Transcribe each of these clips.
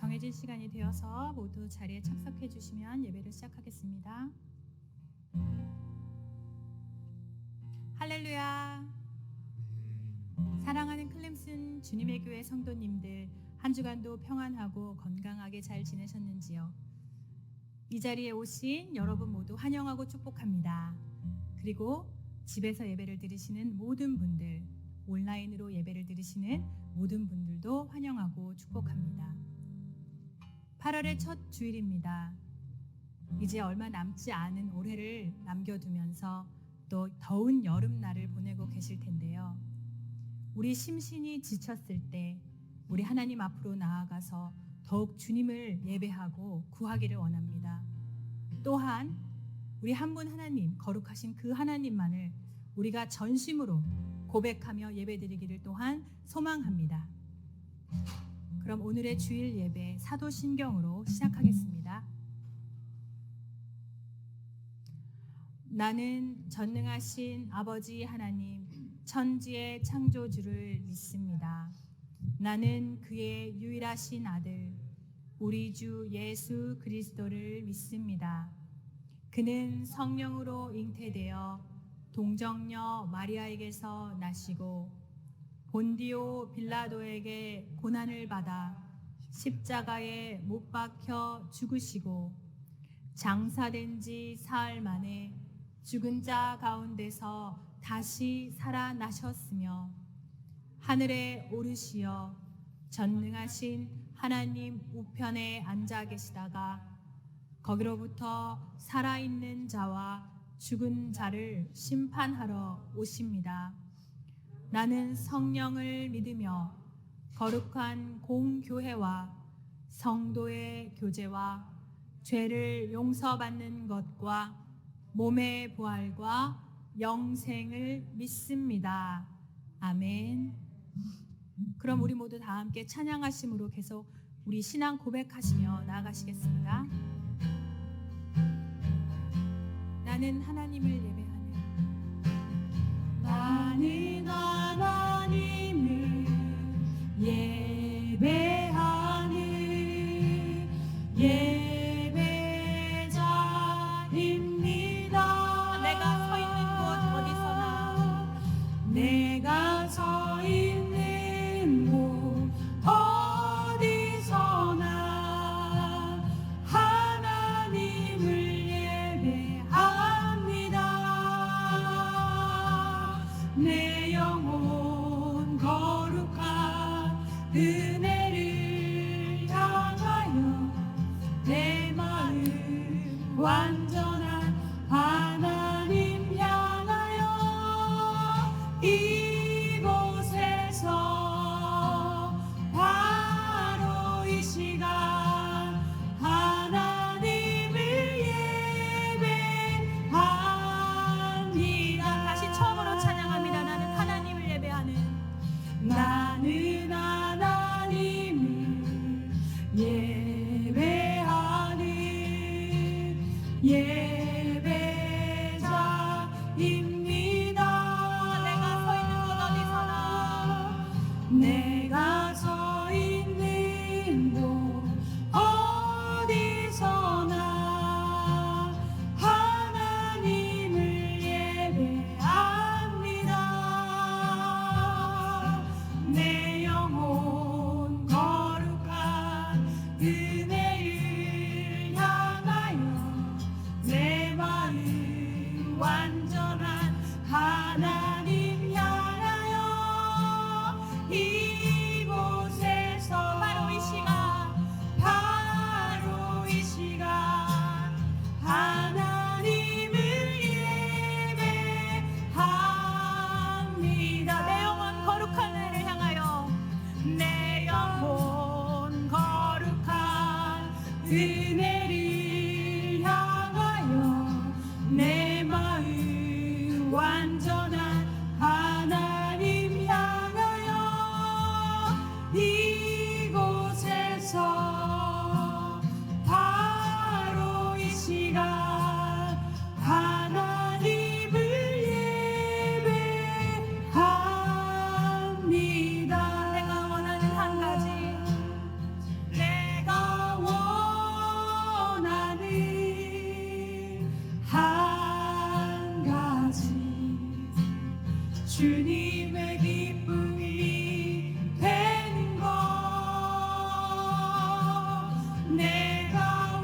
정해진 시간이 되어서 모두 자리에 착석해 주시면 예배를 시작하겠습니다. 할렐루야. 사랑하는 클램슨 주님의 교회 성도님들, 한 주간도 평안하고 건강하게 잘 지내셨는지요? 이 자리에 오신 여러분 모두 환영하고 축복합니다. 그리고 집에서 예배를 드리시는 모든 분들, 온라인으로 예배를 드리시는 모든 분들도 환영하고 축복합니다. 8월의 첫 주일입니다. 이제 얼마 남지 않은 올해를 남겨두면서 또 더운 여름날을 보내고 계실 텐데요. 우리 심신이 지쳤을 때 우리 하나님 앞으로 나아가서 더욱 주님을 예배하고 구하기를 원합니다. 또한 우리 한 분 하나님, 거룩하신 그 하나님만을 우리가 전심으로 고백하며 예배드리기를 또한 소망합니다. 그럼 오늘의 주일 예배 사도신경으로 시작하겠습니다. 나는 전능하신 아버지 하나님, 천지의 창조주를 믿습니다. 나는 그의 유일하신 아들, 우리 주 예수 그리스도를 믿습니다. 그는 성령으로 잉태되어 동정녀 마리아에게서 나시고 본디오 빌라도에게 고난을 받아 십자가에 못 박혀 죽으시고 장사된 지 사흘 만에 죽은 자 가운데서 다시 살아나셨으며 하늘에 오르시어 전능하신 하나님 우편에 앉아 계시다가 거기로부터 살아있는 자와 죽은 자를 심판하러 오십니다. 나는 성령을 믿으며 거룩한 공교회와 성도의 교제와 죄를 용서받는 것과 몸의 부활과 영생을 믿습니다. 아멘. 그럼 우리 모두 다 함께 찬양하심으로 계속 우리 신앙 고백하시며 나아가시겠습니다. 나는 하나님을 예배하는, 나는 하나님을 예배하는 예배자입니다. 내가 서 있는 곳 어디서나, 내가 서 있는 곳 어디서나 하나님을 예배합니다. 내 영혼 거룩한 은혜를 향하여 내 마음 완전한 하나님 향하여 이곳에서 바로 이 시간 하나님을 예배합니다. 다시 처음으로 찬양합니다. 나는 하나님을 예배하는, 나는 하나님을 예배하는 예배자입니다. 내가 서 있는 곳 어디서나, 내가 서 있는 곳 어디서나 하나님을 예배합니다. 내 영혼 거룩한 은혜를 향하여 내 마음 완전한 하나님 향하여 이곳에서 바로 이 시간 하나님을 예배합니다. 내 영혼 거룩한 은혜를 향하여, 내 영혼 거룩한 은혜를 향하여 내 마음 주님의 기쁨이 되는 것 내가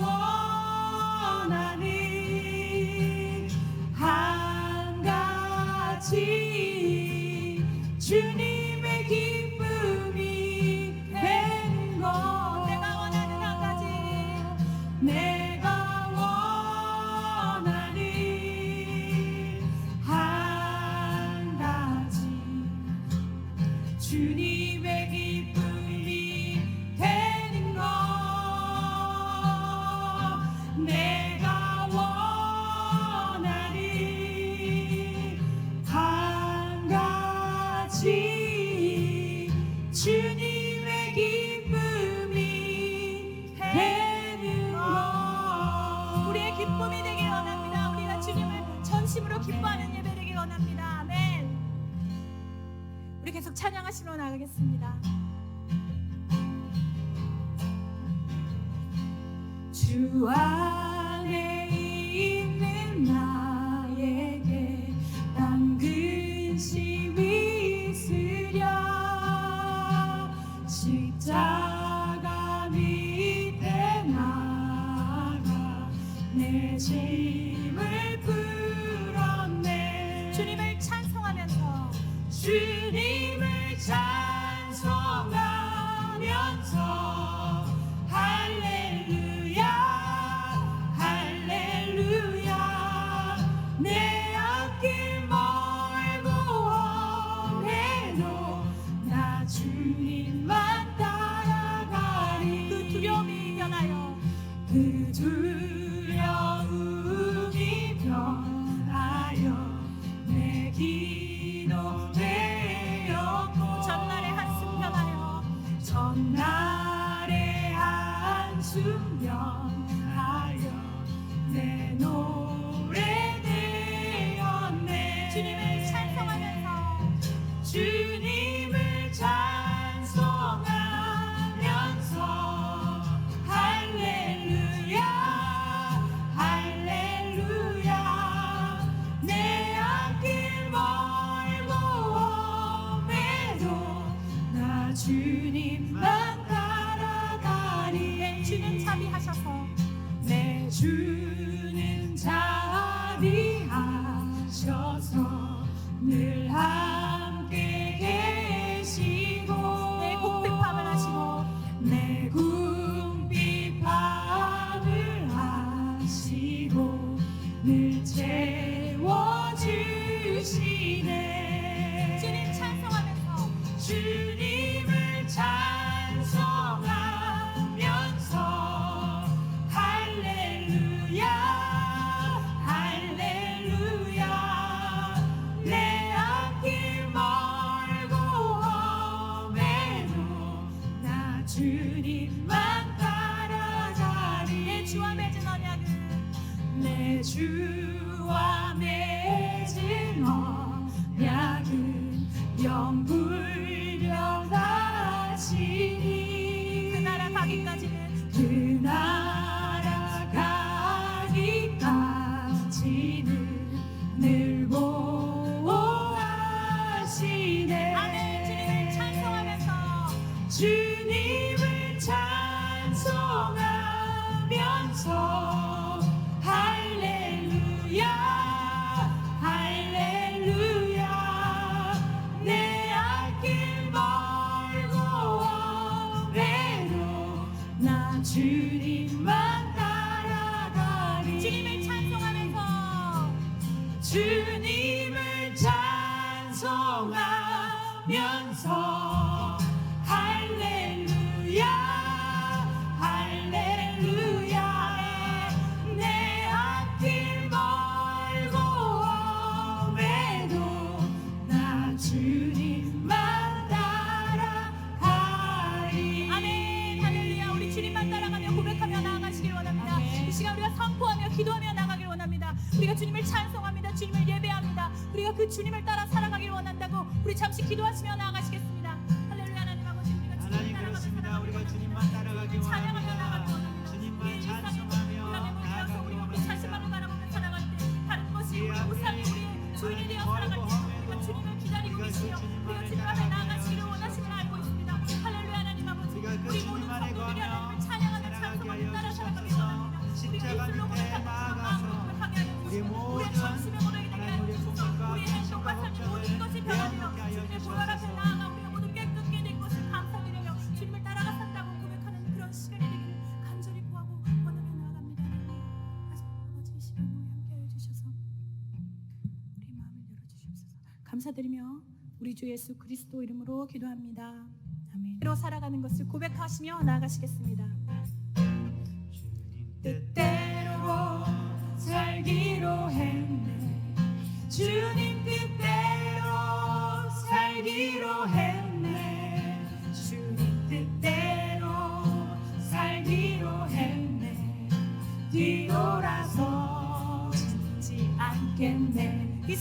원하는 한 가지 주님의 기쁨이 되는 것 내가 원하는 한 가지 내가 원하는 한 가지 주님의 기쁨이 되는 것 내가 원하는 한 가지 주님의 기쁨이 되는 것 우리의 기쁨이 되길 원합니다. 우리가 주님을 전심으로 기뻐하는 예배 되길 원합니다. 아멘. 우리 계속 찬양하시러 나가겠습니다. 주 안에 있는 나에게 난 근심이 있으랴 십자가 밑에 나가 내 짐을 풀었네 주님을 찬송하면서 주님을 찬송하면서 할렐루야 할렐루야 내 앞길 멀고 험해도 나 주님만 따라가리 그 두려움이 변하여 그 두려움이 변하여 내 기도 되었고 전날의 한숨 변하여 전날의 한숨 변하여 내 노래 되었네 주님을 찬송하면서 주님을 찬송하면서 할렐루야 할렐루야 내 앞길 멀고 험해도 나 주님만 따라가리 내 주는 자비하셔서 내 주는 자비하셔서 늘 함께 계시고 내 궁핍함을 하시고 내 궁핍함을 하시고 늘 채워주시네 주님 찬송하면서 주님을 찬송하면서 할렐루야 할렐루야 내 앞길 멀고 험해도 나 주님만 따라가리 내 주와 맺은 언약은 내 주와 맺은 언약은 영불변하시니 그 나라 가기까지는 그 나라 가기까지는 늘 보호하시네 아멘 주님을 찬송하면서 주님을 찬송하면서 할렐루야 할렐루야 내 앞길 멀고 험해도 나 주님만 따라가리 주님을 찬송하면서 주님을 찬송하면서 할렐루야 할렐루야 내 앞길 멀고 험해도 나 주님만 따라가리 아멘 할렐루야 우리 주님만 따라가며 고백하며 나아가시길 원합니다 아멘. 이 시간 우리가 선포하며 기도하며 나가길 원합니다 우리가 주님을 찬송합니다 주님을 예배합니다 우리가 그 주님을 따라 살아가길 원한다고 우리 잠시 기도하시며 나아가시겠습니다 할렐루야 하나님 아버지 우리가 주님을 따라가며 우리가 주님만 따라가길 찬양하며 원합니다. 나아가길 원합니다 주님만 찬송하며 나아가길 우리 원합니다. 자신만을 바라보며 살아갈 때 다른 것이 우리 우상이 우리의 주인이 되어 살아갈 때 우리가 주님을 기다리고 주시며 우리가 주님 앞에 나아가시기를 원하심을 알고 있습니다. 할렐루야. 하나님 아버지, 우리가 그 우리 주님 모든 안에 성도들이 거하며 하나님을 찬양하며 살아가게 찬송하며 하여 따라 살아가기 주옵소서. 원합니다. 우리 십자가 입술로 밑에 고백하고 나아가서 마음으로 고백하게 하여 우리 주시고 모든 우리의 정심의 고백이 되게 하여 하나님 우리의 주시고 공격과 우리의 행동과 삶의 걱정을 모든 것이 변하며 내어놓게 하여 주님의 보혈 앞에 주옵소서. 나아가 우리가 모두 깨끗게 된 것을 감사드리며 주님을 따라가 산다고 고백하는 그런 시간이 되기를 간절히 구하고 원하며 나아갑니다. 아버지, 이 시간 우리 함께 하여 주셔서 우리 마음을 열어주시옵소서. 감사드리며 우리 주 예수 그리스도 이름으로 기도합니다. 아멘. 로 살아가는 것을 고백하시며 나아가시겠습니다. 뜻대로 살기로 했네. 주님 뜻대로 살기로 했네. 주님 뜻대로 살기로 했네. 뒤돌아서 죽지 않겠네. 이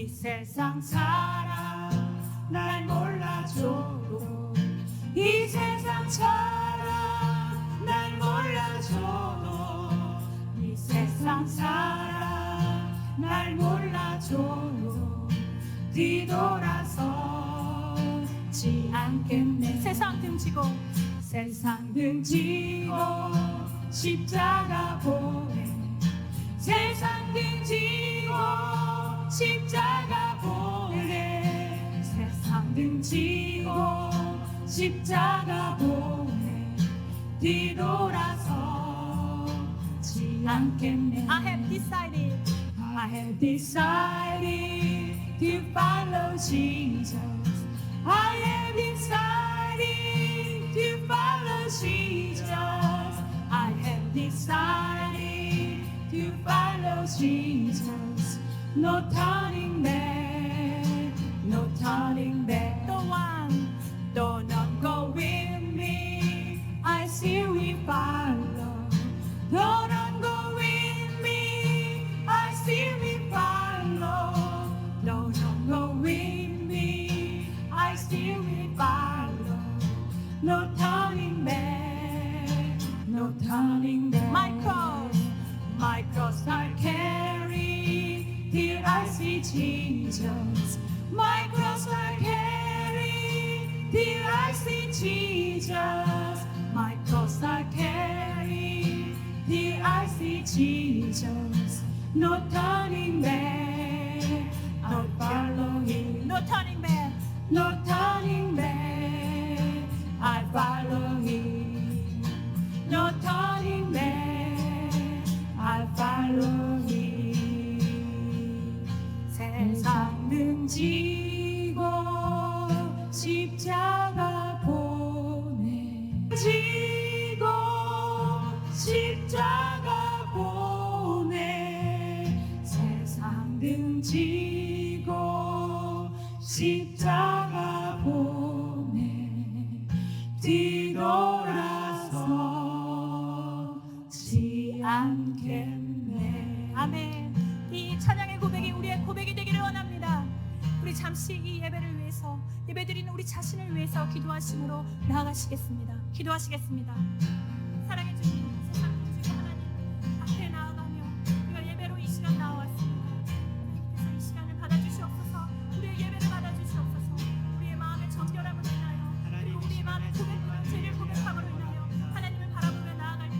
세상 사람 날 몰라줘도 이 세상 사람 날 몰라줘도 이 세상 사람 날 몰라줘도 뒤돌아서지 않겠네. 세상 등지고 십자가 보내. 세상 등지고 십자가 보내. 세상 등지고 십자가 보내. 뒤돌아서지 않겠네. I have decided to follow Jesus. I have decided to follow Jesus. I have decided to follow Jesus. No turning back, no turning back. The one, do not go with me. I still will follow. Do not go with me. I still will follow. Do not go with me. I still will follow. No turning back, no turning back. My cross I carry till I see Jesus. My cross I carry till I see Jesus. My cross I carry till I see Jesus. No turning back, I follow Him. No turning back, no turning back, I follow Him. No turning back, I follow Him. 세상 등지고 십자가 보내. 지고 십자가 보내. 세상 등지고 십자가 보내. 뒤돌아서지 않겠네. 아멘. 이 찬양의 고백이 우리의 고백이 되기를 원합니다. 우리 잠시 이 예배를 위해서, 예배드리는 우리 자신을 위해서 기도하심으로 나아가시겠습니다. 기도하시겠습니다. 사랑해 주님, 세상 중심 하나님 앞에 나아가며 우리가 예배로 이 시간 나와왔습니다. 하나님께서 이 시간을 받아주시옵소서. 우리의 예배를 받아주시옵소서. 우리의 마음의 정결함을 인하여, 그리고 우리의 마음의 고백과 죄를 고백함으로 인하여 하나님을 바라보며 나아갈 때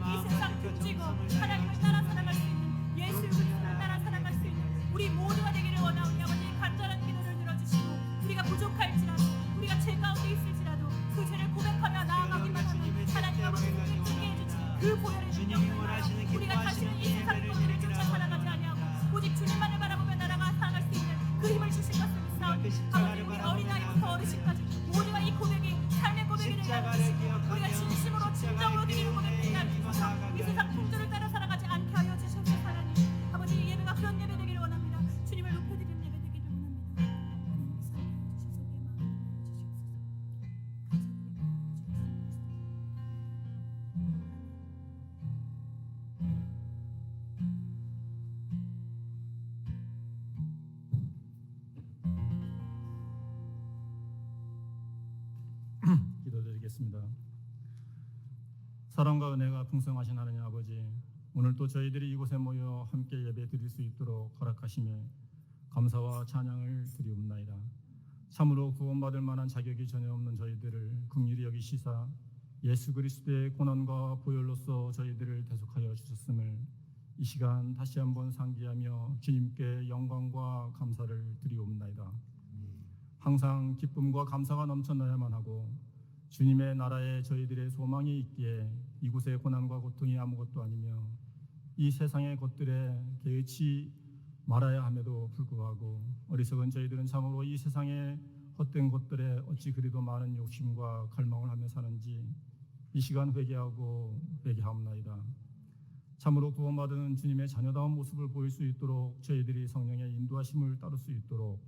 이 세상 등지고 하나님을 따라 살아갈 수 있는, 예수 그리스도를 따라 살아갈 수 있는 우리 모두가 되기를 원하오니 아버지, 간절한 기도를 들어주시고 우리가 부족할지라도, 우리가 죄 가운데 있을지라도 그 죄를 고백하며 나아가기만 하면 하나님 아버지 기쁘게 해주시는 그 보혈의 능력으로 인하여 우리가 다시는 이 세상 것들을 쫓아 살아가지 아니하고 오직 주님만을 바라보며 나아가 살아갈 수 있는 그 힘을 주실 것을 믿사오니 아버지, 우리 어린아이부터 어르신까지 모두가 이 고백이 삶의 고백이 되게 하여 주시고 우리가 진심으로 진정으로 드리는 고백이 되게 하여 주셔서 이 세상 풍조를 따라 살아가지 않게 하여 주셔서 하나님 아버지, 이 예배가 그런 예배 되기를 원합니다. 주님을 높여드리는 예배 되기를 원합니다. 하나님께서 기도드리겠습니다. 사랑과 은혜가 풍성하신 하나님 아버지, 오늘 또 저희들이 이곳에 모여 함께 예배 드릴 수 있도록 허락하시며 감사와 찬양을 드리옵나이다. 참으로 구원받을 만한 자격이 전혀 없는 저희들을 긍휼히 여기시사 예수 그리스도의 고난과 보혈로서 저희들을 대속하여 주셨음을 이 시간 다시 한번 상기하며 주님께 영광과 감사를 드리옵나이다. 항상 기쁨과 감사가 넘쳐나야만 하고 주님의 나라에 저희들의 소망이 있기에 이곳의 고난과 고통이 아무것도 아니며 이 세상의 것들에 개의치 말아야 함에도 불구하고 어리석은 저희들은 참으로 이 세상의 헛된 것들에 어찌 그리도 많은 욕심과 갈망을 하며 사는지 이 시간 회개하옵나이다. 참으로 구원받은 주님의 자녀다운 모습을 보일 수 있도록 저희들이 성령의 인도하심을 따를 수 있도록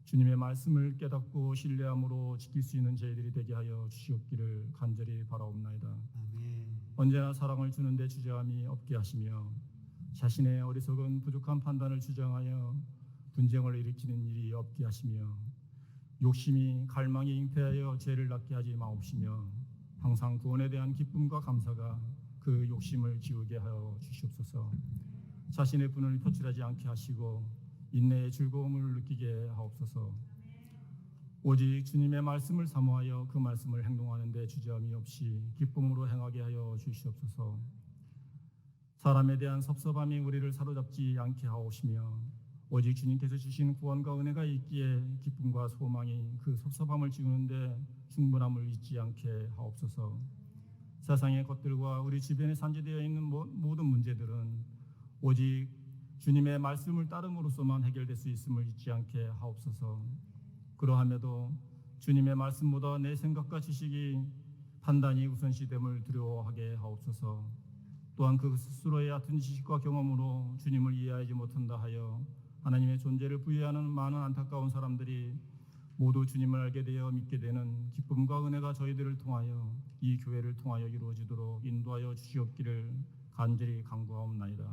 주님의 말씀을 깨닫고 신뢰함으로 지킬 수 있는 저희들이 되게 하여 주시옵기를 간절히 바라옵나이다. 아멘. 언제나 사랑을 주는데 주저함이 없게 하시며 자신의 어리석은 부족한 판단을 주장하여 분쟁을 일으키는 일이 없게 하시며 욕심이 갈망이 잉태하여 죄를 낳게 하지 마옵시며 항상 구원에 대한 기쁨과 감사가 그 욕심을 지우게 하여 주시옵소서. 자신의 분을 표출하지 않게 하시고 인내의 즐거움을 느끼게 하옵소서. 오직 주님의 말씀을 사모하여 그 말씀을 행동하는 데 주저함이 없이 기쁨으로 행하게 하여 주시옵소서. 사람에 대한 섭섭함이 우리를 사로잡지 않게 하옵시며 오직 주님께서 주신 구원과 은혜가 있기에 기쁨과 소망이 그 섭섭함을 지우는데 충분함을 잊지 않게 하옵소서. 세상의 것들과 우리 주변에 산재되어 있는 모든 문제들은 오직 주님의 말씀을 따름으로써만 해결될 수 있음을 잊지 않게 하옵소서. 그러함에도 주님의 말씀보다 내 생각과 지식이 판단이 우선시됨을 두려워하게 하옵소서. 또한 그 스스로의 얕은 지식과 경험으로 주님을 이해하지 못한다 하여 하나님의 존재를 부인하는 많은 안타까운 사람들이 모두 주님을 알게 되어 믿게 되는 기쁨과 은혜가 저희들을 통하여 이 교회를 통하여 이루어지도록 인도하여 주시옵기를 간절히 간구하옵나이다.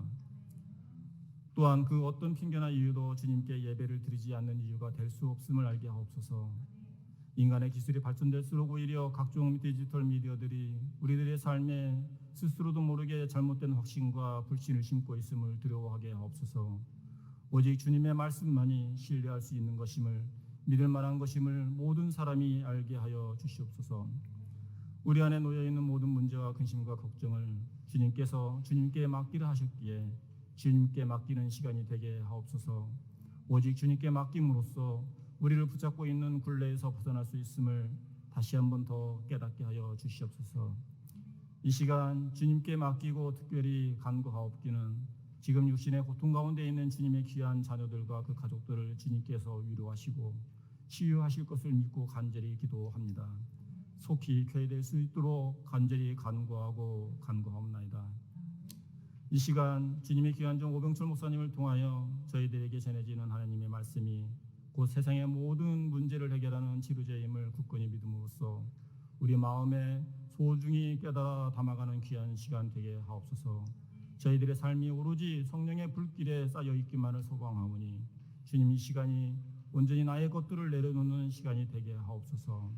또한 그 어떤 핑계나 이유도 주님께 예배를 드리지 않는 이유가 될 수 없음을 알게 하옵소서. 인간의 기술이 발전될수록 오히려 각종 디지털 미디어들이 우리들의 삶에 스스로도 모르게 잘못된 확신과 불신을 심고 있음을 두려워하게 하옵소서. 오직 주님의 말씀만이 신뢰할 수 있는 것임을 믿을 만한 것임을 모든 사람이 알게 하여 주시옵소서. 우리 안에 놓여있는 모든 문제와 근심과 걱정을 주님께 맡기라 하셨기에 주님께 맡기는 시간이 되게 하옵소서. 오직 주님께 맡김으로써 우리를 붙잡고 있는 굴레에서 벗어날 수 있음을 다시 한번 더 깨닫게 하여 주시옵소서. 이 시간 주님께 맡기고 특별히 간구하옵기는 지금 육신의 고통 가운데 있는 주님의 귀한 자녀들과 그 가족들을 주님께서 위로하시고 치유하실 것을 믿고 간절히 기도합니다. 속히 쾌될 수 있도록 간절히 간구하옵나이다. 이 시간 주님의 귀한 종 오병철 목사님을 통하여 저희들에게 전해지는 하나님의 말씀이 곧 세상의 모든 문제를 해결하는 치료제임을 굳건히 믿음으로써 우리 마음에 소중히 깨달아 담아가는 귀한 시간 되게 하옵소서. 저희들의 삶이 오로지 성령의 불길에 쌓여 있기만을 소망하오니 주님 이 시간이 온전히 나의 것들을 내려놓는 시간이 되게 하옵소서.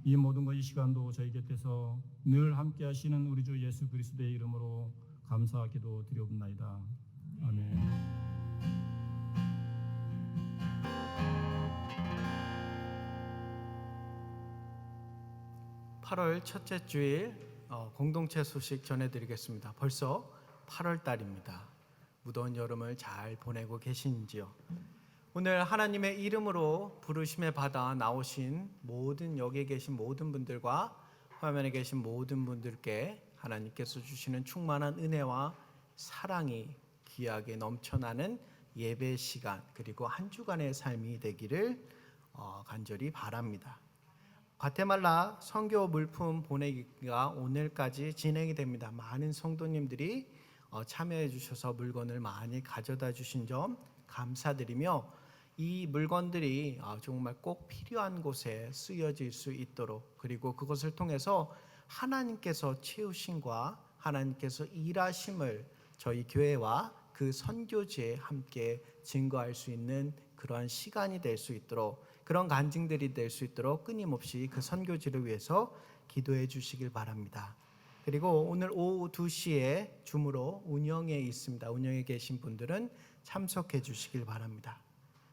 이 모든 것 이 시간도 저희 곁에서 늘 함께 하시는 우리 주 예수 그리스도의 이름으로 감사 기도 드리옵나이다. 아멘. 8월 첫째 주일 공동체 소식 전해드리겠습니다. 벌써 8월 달입니다. 무더운 여름을 잘 보내고 계신지요? 오늘 하나님의 이름으로 부르심에 받아 나오신 모든 여기에 계신 모든 분들과 화면에 계신 모든 분들께 하나님께서 주시는 충만한 은혜와 사랑이 귀하게 넘쳐나는 예배 시간 그리고 한 주간의 삶이 되기를 간절히 바랍니다. 과테말라 선교 물품 보내기가 오늘까지 진행이 됩니다. 많은 성도님들이 참여해 주셔서 물건을 많이 가져다 주신 점 감사드리며 이 물건들이 정말 꼭 필요한 곳에 쓰여질 수 있도록 그리고 그것을 통해서 하나님께서 채우심과 하나님께서 일하심을 저희 교회와 그 선교지에 함께 증거할 수 있는 그러한 시간이 될 수 있도록 그런 간증들이 될 수 있도록 끊임없이 그 선교지를 위해서 기도해 주시길 바랍니다. 그리고 오늘 오후 2시에 줌으로 운영에 있습니다. 운영에 계신 분들은 참석해 주시길 바랍니다.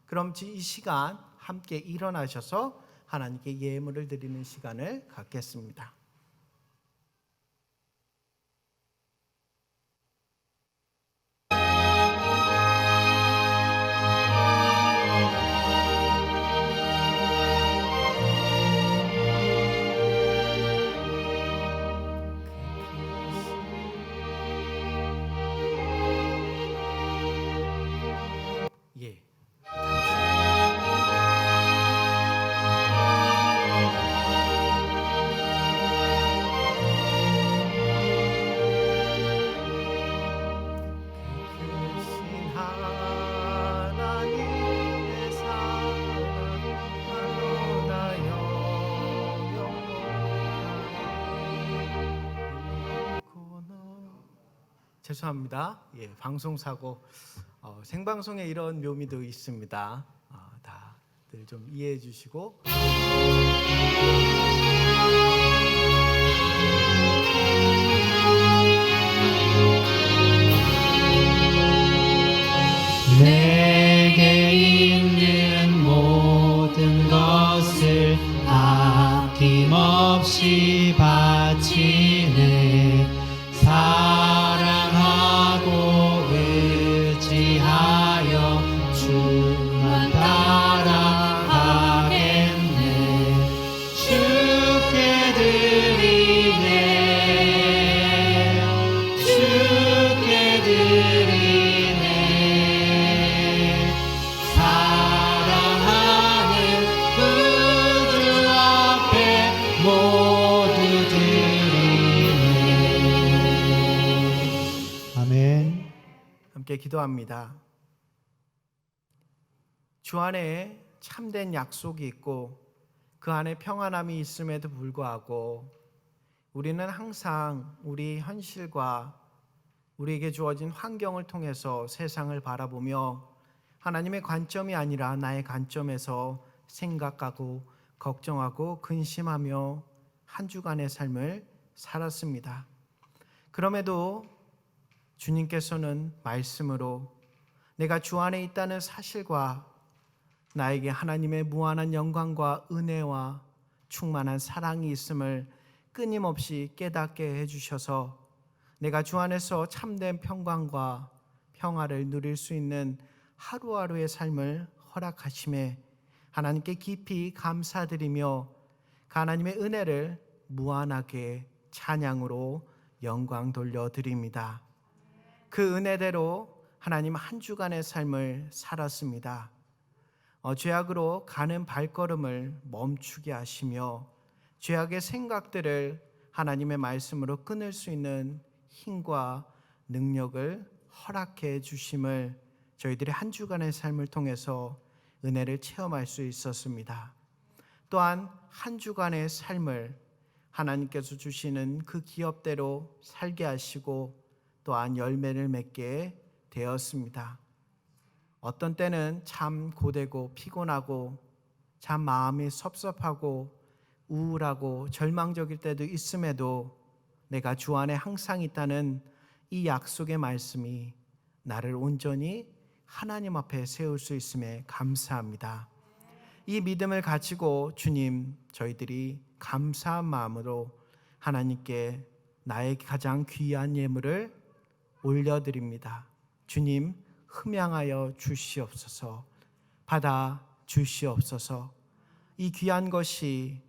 그럼 이 시간 함께 일어나셔서 하나님께 예물을 드리는 시간을 갖겠습니다. 예. 크신 하나님의 사랑 너무나 영원하리. 죄송합니다. 예, 방송사고 생방송에 이런 묘미도 있습니다. 다들 좀 이해해 주시고. 내게 있는 모든 것을 아낌없이 바치네. 사랑하고 의지하여 주만 따라가겠네. 주께 드리네. 주께 드리네. 사랑하는 구주 앞에 모두 드리네. 아멘. 함께 기도합니다. 주 안에 참된 약속이 있고 그 안에 평안함이 있음에도 불구하고 우리는 항상 우리 현실과 우리에게 주어진 환경을 통해서 세상을 바라보며 하나님의 관점이 아니라 나의 관점에서 생각하고 걱정하고 근심하며 한 주간의 삶을 살았습니다. 그럼에도 주님께서는 말씀으로 내가 주 안에 있다는 사실과 나에게 하나님의 무한한 영광과 은혜와 충만한 사랑이 있음을 끊임없이 깨닫게 해주셔서 내가 주 안에서 참된 평강과 평화를 누릴 수 있는 하루하루의 삶을 허락하심에 하나님께 깊이 감사드리며 하나님의 은혜를 무한하게 찬양으로 영광 돌려드립니다. 그 은혜대로 하나님 한 주간의 삶을 살았습니다. 죄악으로 가는 발걸음을 멈추게 하시며 죄악의 생각들을 하나님의 말씀으로 끊을 수 있는 힘과 능력을 허락해 주심을 저희들의 한 주간의 삶을 통해서 은혜를 체험할 수 있었습니다. 또한 한 주간의 삶을 하나님께서 주시는 그 기업대로 살게 하시고 또한 열매를 맺게 되었습니다. 어떤 때는 참 고되고 피곤하고 참 마음이 섭섭하고 우울하고 절망적일 때도 있음에도 내가 주 안에 항상 있다는 이 약속의 말씀이 나를 온전히 하나님 앞에 세울 수 있음에 감사합니다. 이 믿음을 가지고 주님, 저희들이 감사한 마음으로 하나님께 나의 가장 귀한 예물을 올려드립니다. 주님, 흠양하여 주시옵소서. 받아 주시옵소서. 이 귀한 것이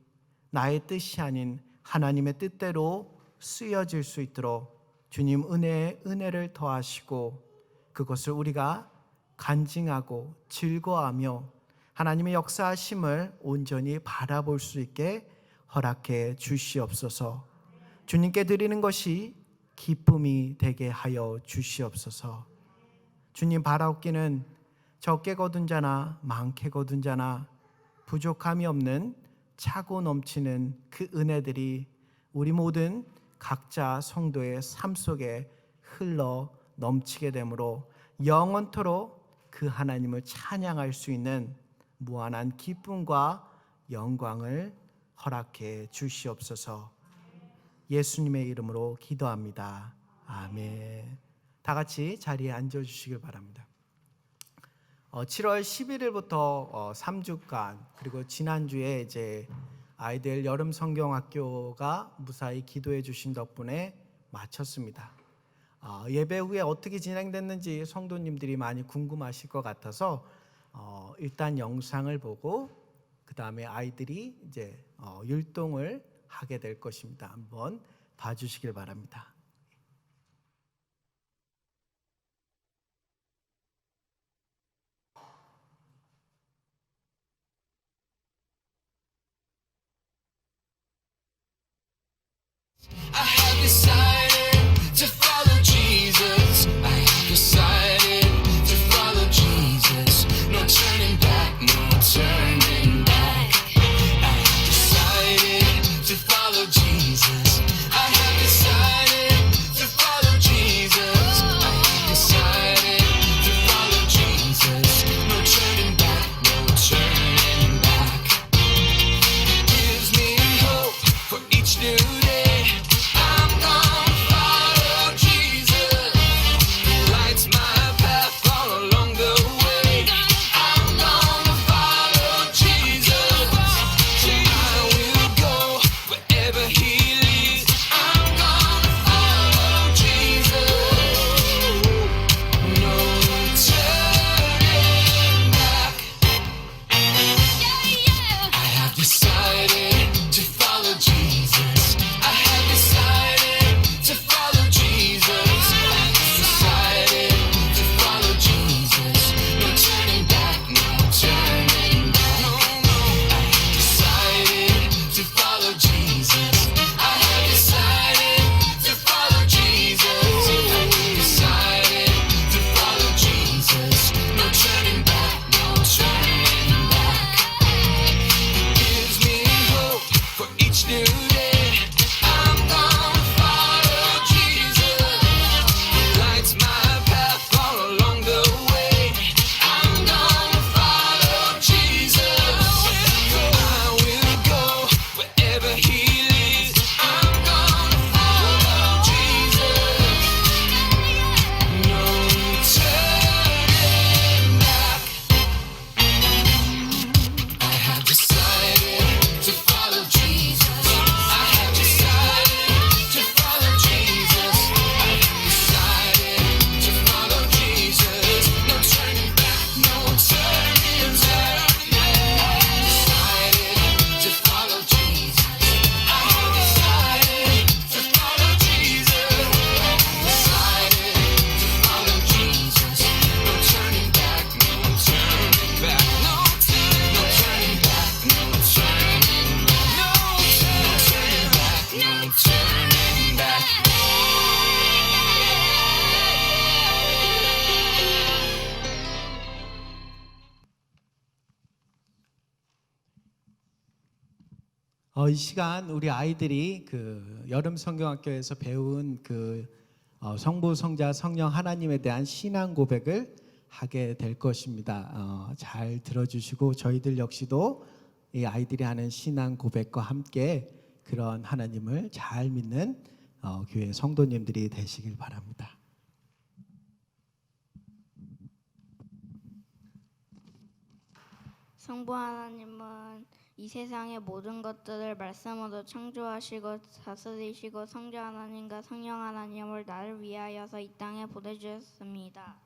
나의 뜻이 아닌 하나님의 뜻대로 쓰여질 수 있도록 주님 은혜를 더하시고 그것을 우리가 간증하고 즐거워하며 하나님의 역사하심을 온전히 바라볼 수 있게 허락해 주시옵소서. 주님께 드리는 것이 기쁨이 되게 하여 주시옵소서. 주님, 바라옵기는 적게 거둔 자나 많게 거둔 자나 부족함이 없는 차고 넘치는 그 은혜들이 우리 모든 각자 성도의 삶 속에 흘러 넘치게 되므로 영원토록 그 하나님을 찬양할 수 있는 무한한 기쁨과 영광을 허락해 주시옵소서. 예수님의 이름으로 기도합니다. 아멘. 다 같이 자리에 앉아 주시길 바랍니다. 7월 11일부터 3주간 그리고 지난주에 이제 아이들 여름 성경학교가 무사히 기도해 주신 덕분에 마쳤습니다. 예배 후에 어떻게 진행됐는지 성도님들이 많이 궁금하실 것 같아서 일단 영상을 보고 그 다음에 아이들이 이제 율동을 하게 될 것입니다. 한번 봐주시길 바랍니다. I have decided to follow Jesus. I have decided to follow Jesus. No turning back, no turning back. I have decided to follow Jesus. I have decided to follow Jesus. I have decided to follow Jesus. No turning back, no turning back. Gives me hope for each new day. I'm gonna follow Jesus. He lights my path all along the way. I'm gonna follow Jesus. I will go wherever He leads. I'm gonna follow Jesus. No turning back. I have decided to follow Jesus. I have decided to follow Jesus. I have decided to follow Jesus. No turning back, no turning back. No, no. I have decided to follow Jesus. I have decided to follow Jesus. I have decided to follow Jesus. No turning back, no turning back. Gives me hope for each new day. I'm gonna follow Jesus. He lights my path all along the way. I'm gonna follow Jesus. I will go wherever He leads. I'm gonna follow Jesus. No turning back. I have decided to follow Jesus. I have decided to follow Jesus. I have decided to follow Jesus. No turning back, no turning back. I have decided to follow Jesus. I have decided to follow Jesus. I have decided to follow Jesus. No turning back, no turning back, no turning back, no turning back, no turning back, no turning back. 이 시간 우리 아이들이 그 여름 성경학교에서 배운 그 성부, 성자, 성령 하나님에 대한 신앙 고백을 하게 될 것입니다. 잘 들어주시고 저희들 역시도 이 아이들이 하는 신앙 고백과 함께 그런 하나님을 잘 믿는 교회 성도님들이 되시길 바랍니다. 성부 하나님은 이 세상의 모든 것들을 말씀으로 창조하시고 다스리시고 성자 하나님과 성령 하나님을 나를 위하여서 이 땅에 보내주셨습니다.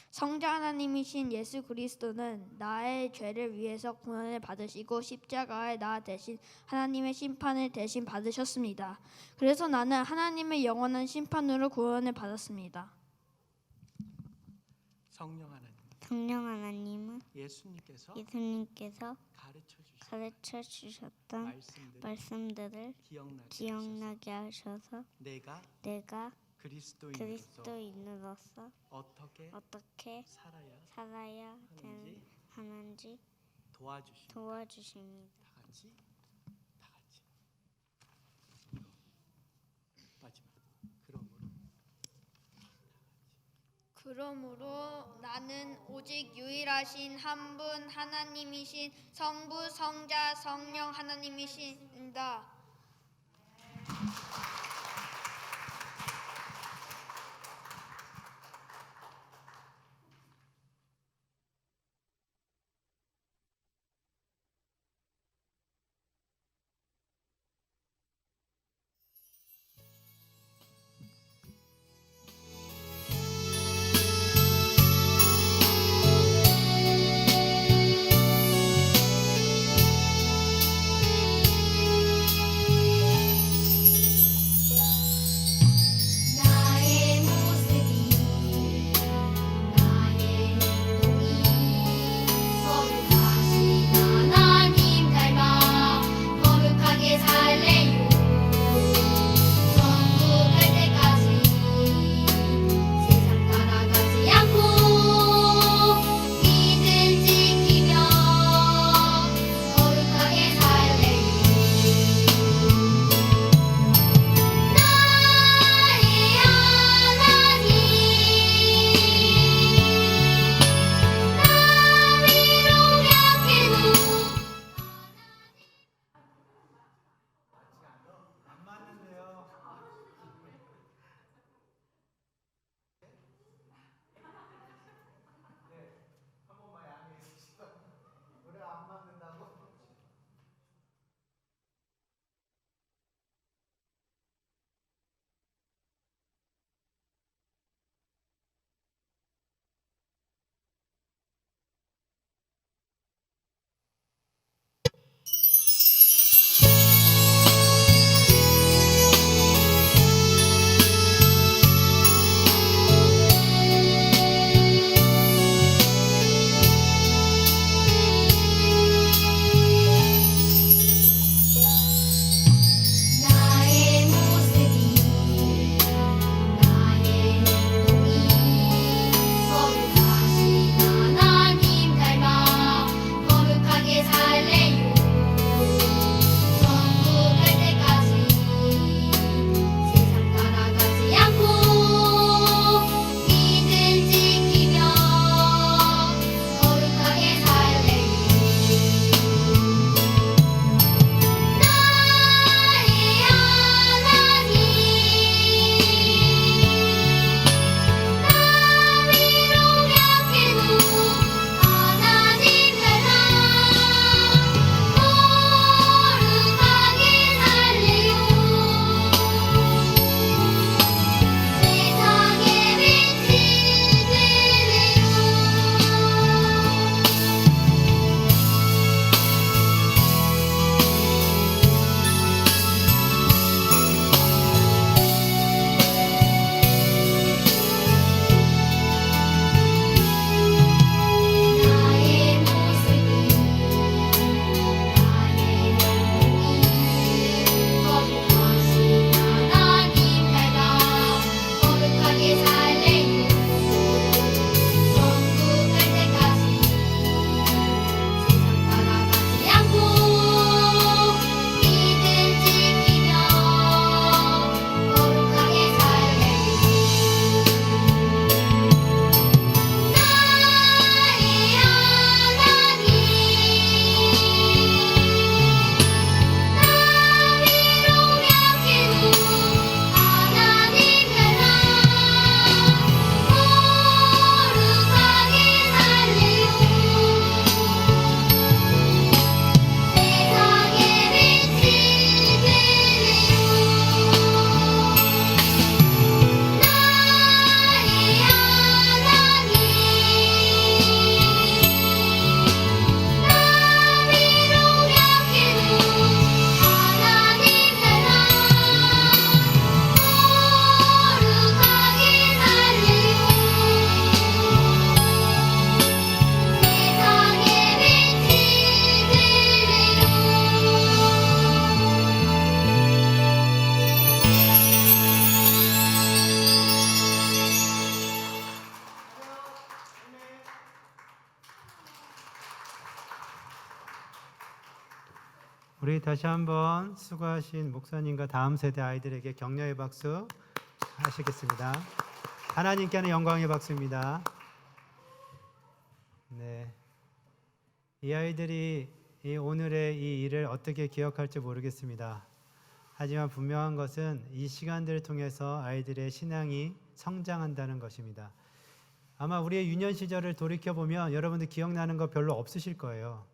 성자 하나님이신 예수 그리스도는 나의 죄를 위해서 고난을 받으시고 십자가에 나 대신 하나님의 심판을 대신 받으셨습니다. 그래서 나는 하나님의 영원한 심판으로 구원을 받았습니다. 성령 하나님, 성령 하나님은 예수님께서 가르쳐 주셨던 말씀들을 기억나게 하셔서 내가 내가 그리스도인으로서 그리스도인으로서 어떻게 어떻게 살아야 하는지 도와주십니다. 다 같이 마지막 그러므로 나는 오직 유일하신 한 분 하나님이신 성부, 성자, 성령 하나님이신다. 우리 다시 한번 수고하신 목사님과 다음 세대 아이들에게 격려의 박수 하시겠습니다. 하나님께는 영광의 박수입니다. 네, 이 아이들이 오늘의 이 일을 어떻게 기억할지 모르겠습니다. 하지만 분명한 것은 이 시간들을 통해서 아이들의 신앙이 성장한다는 것입니다. 아마 우리의 유년 시절을 돌이켜보면 여러분들 기억나는 거 별로 없으실 거예요.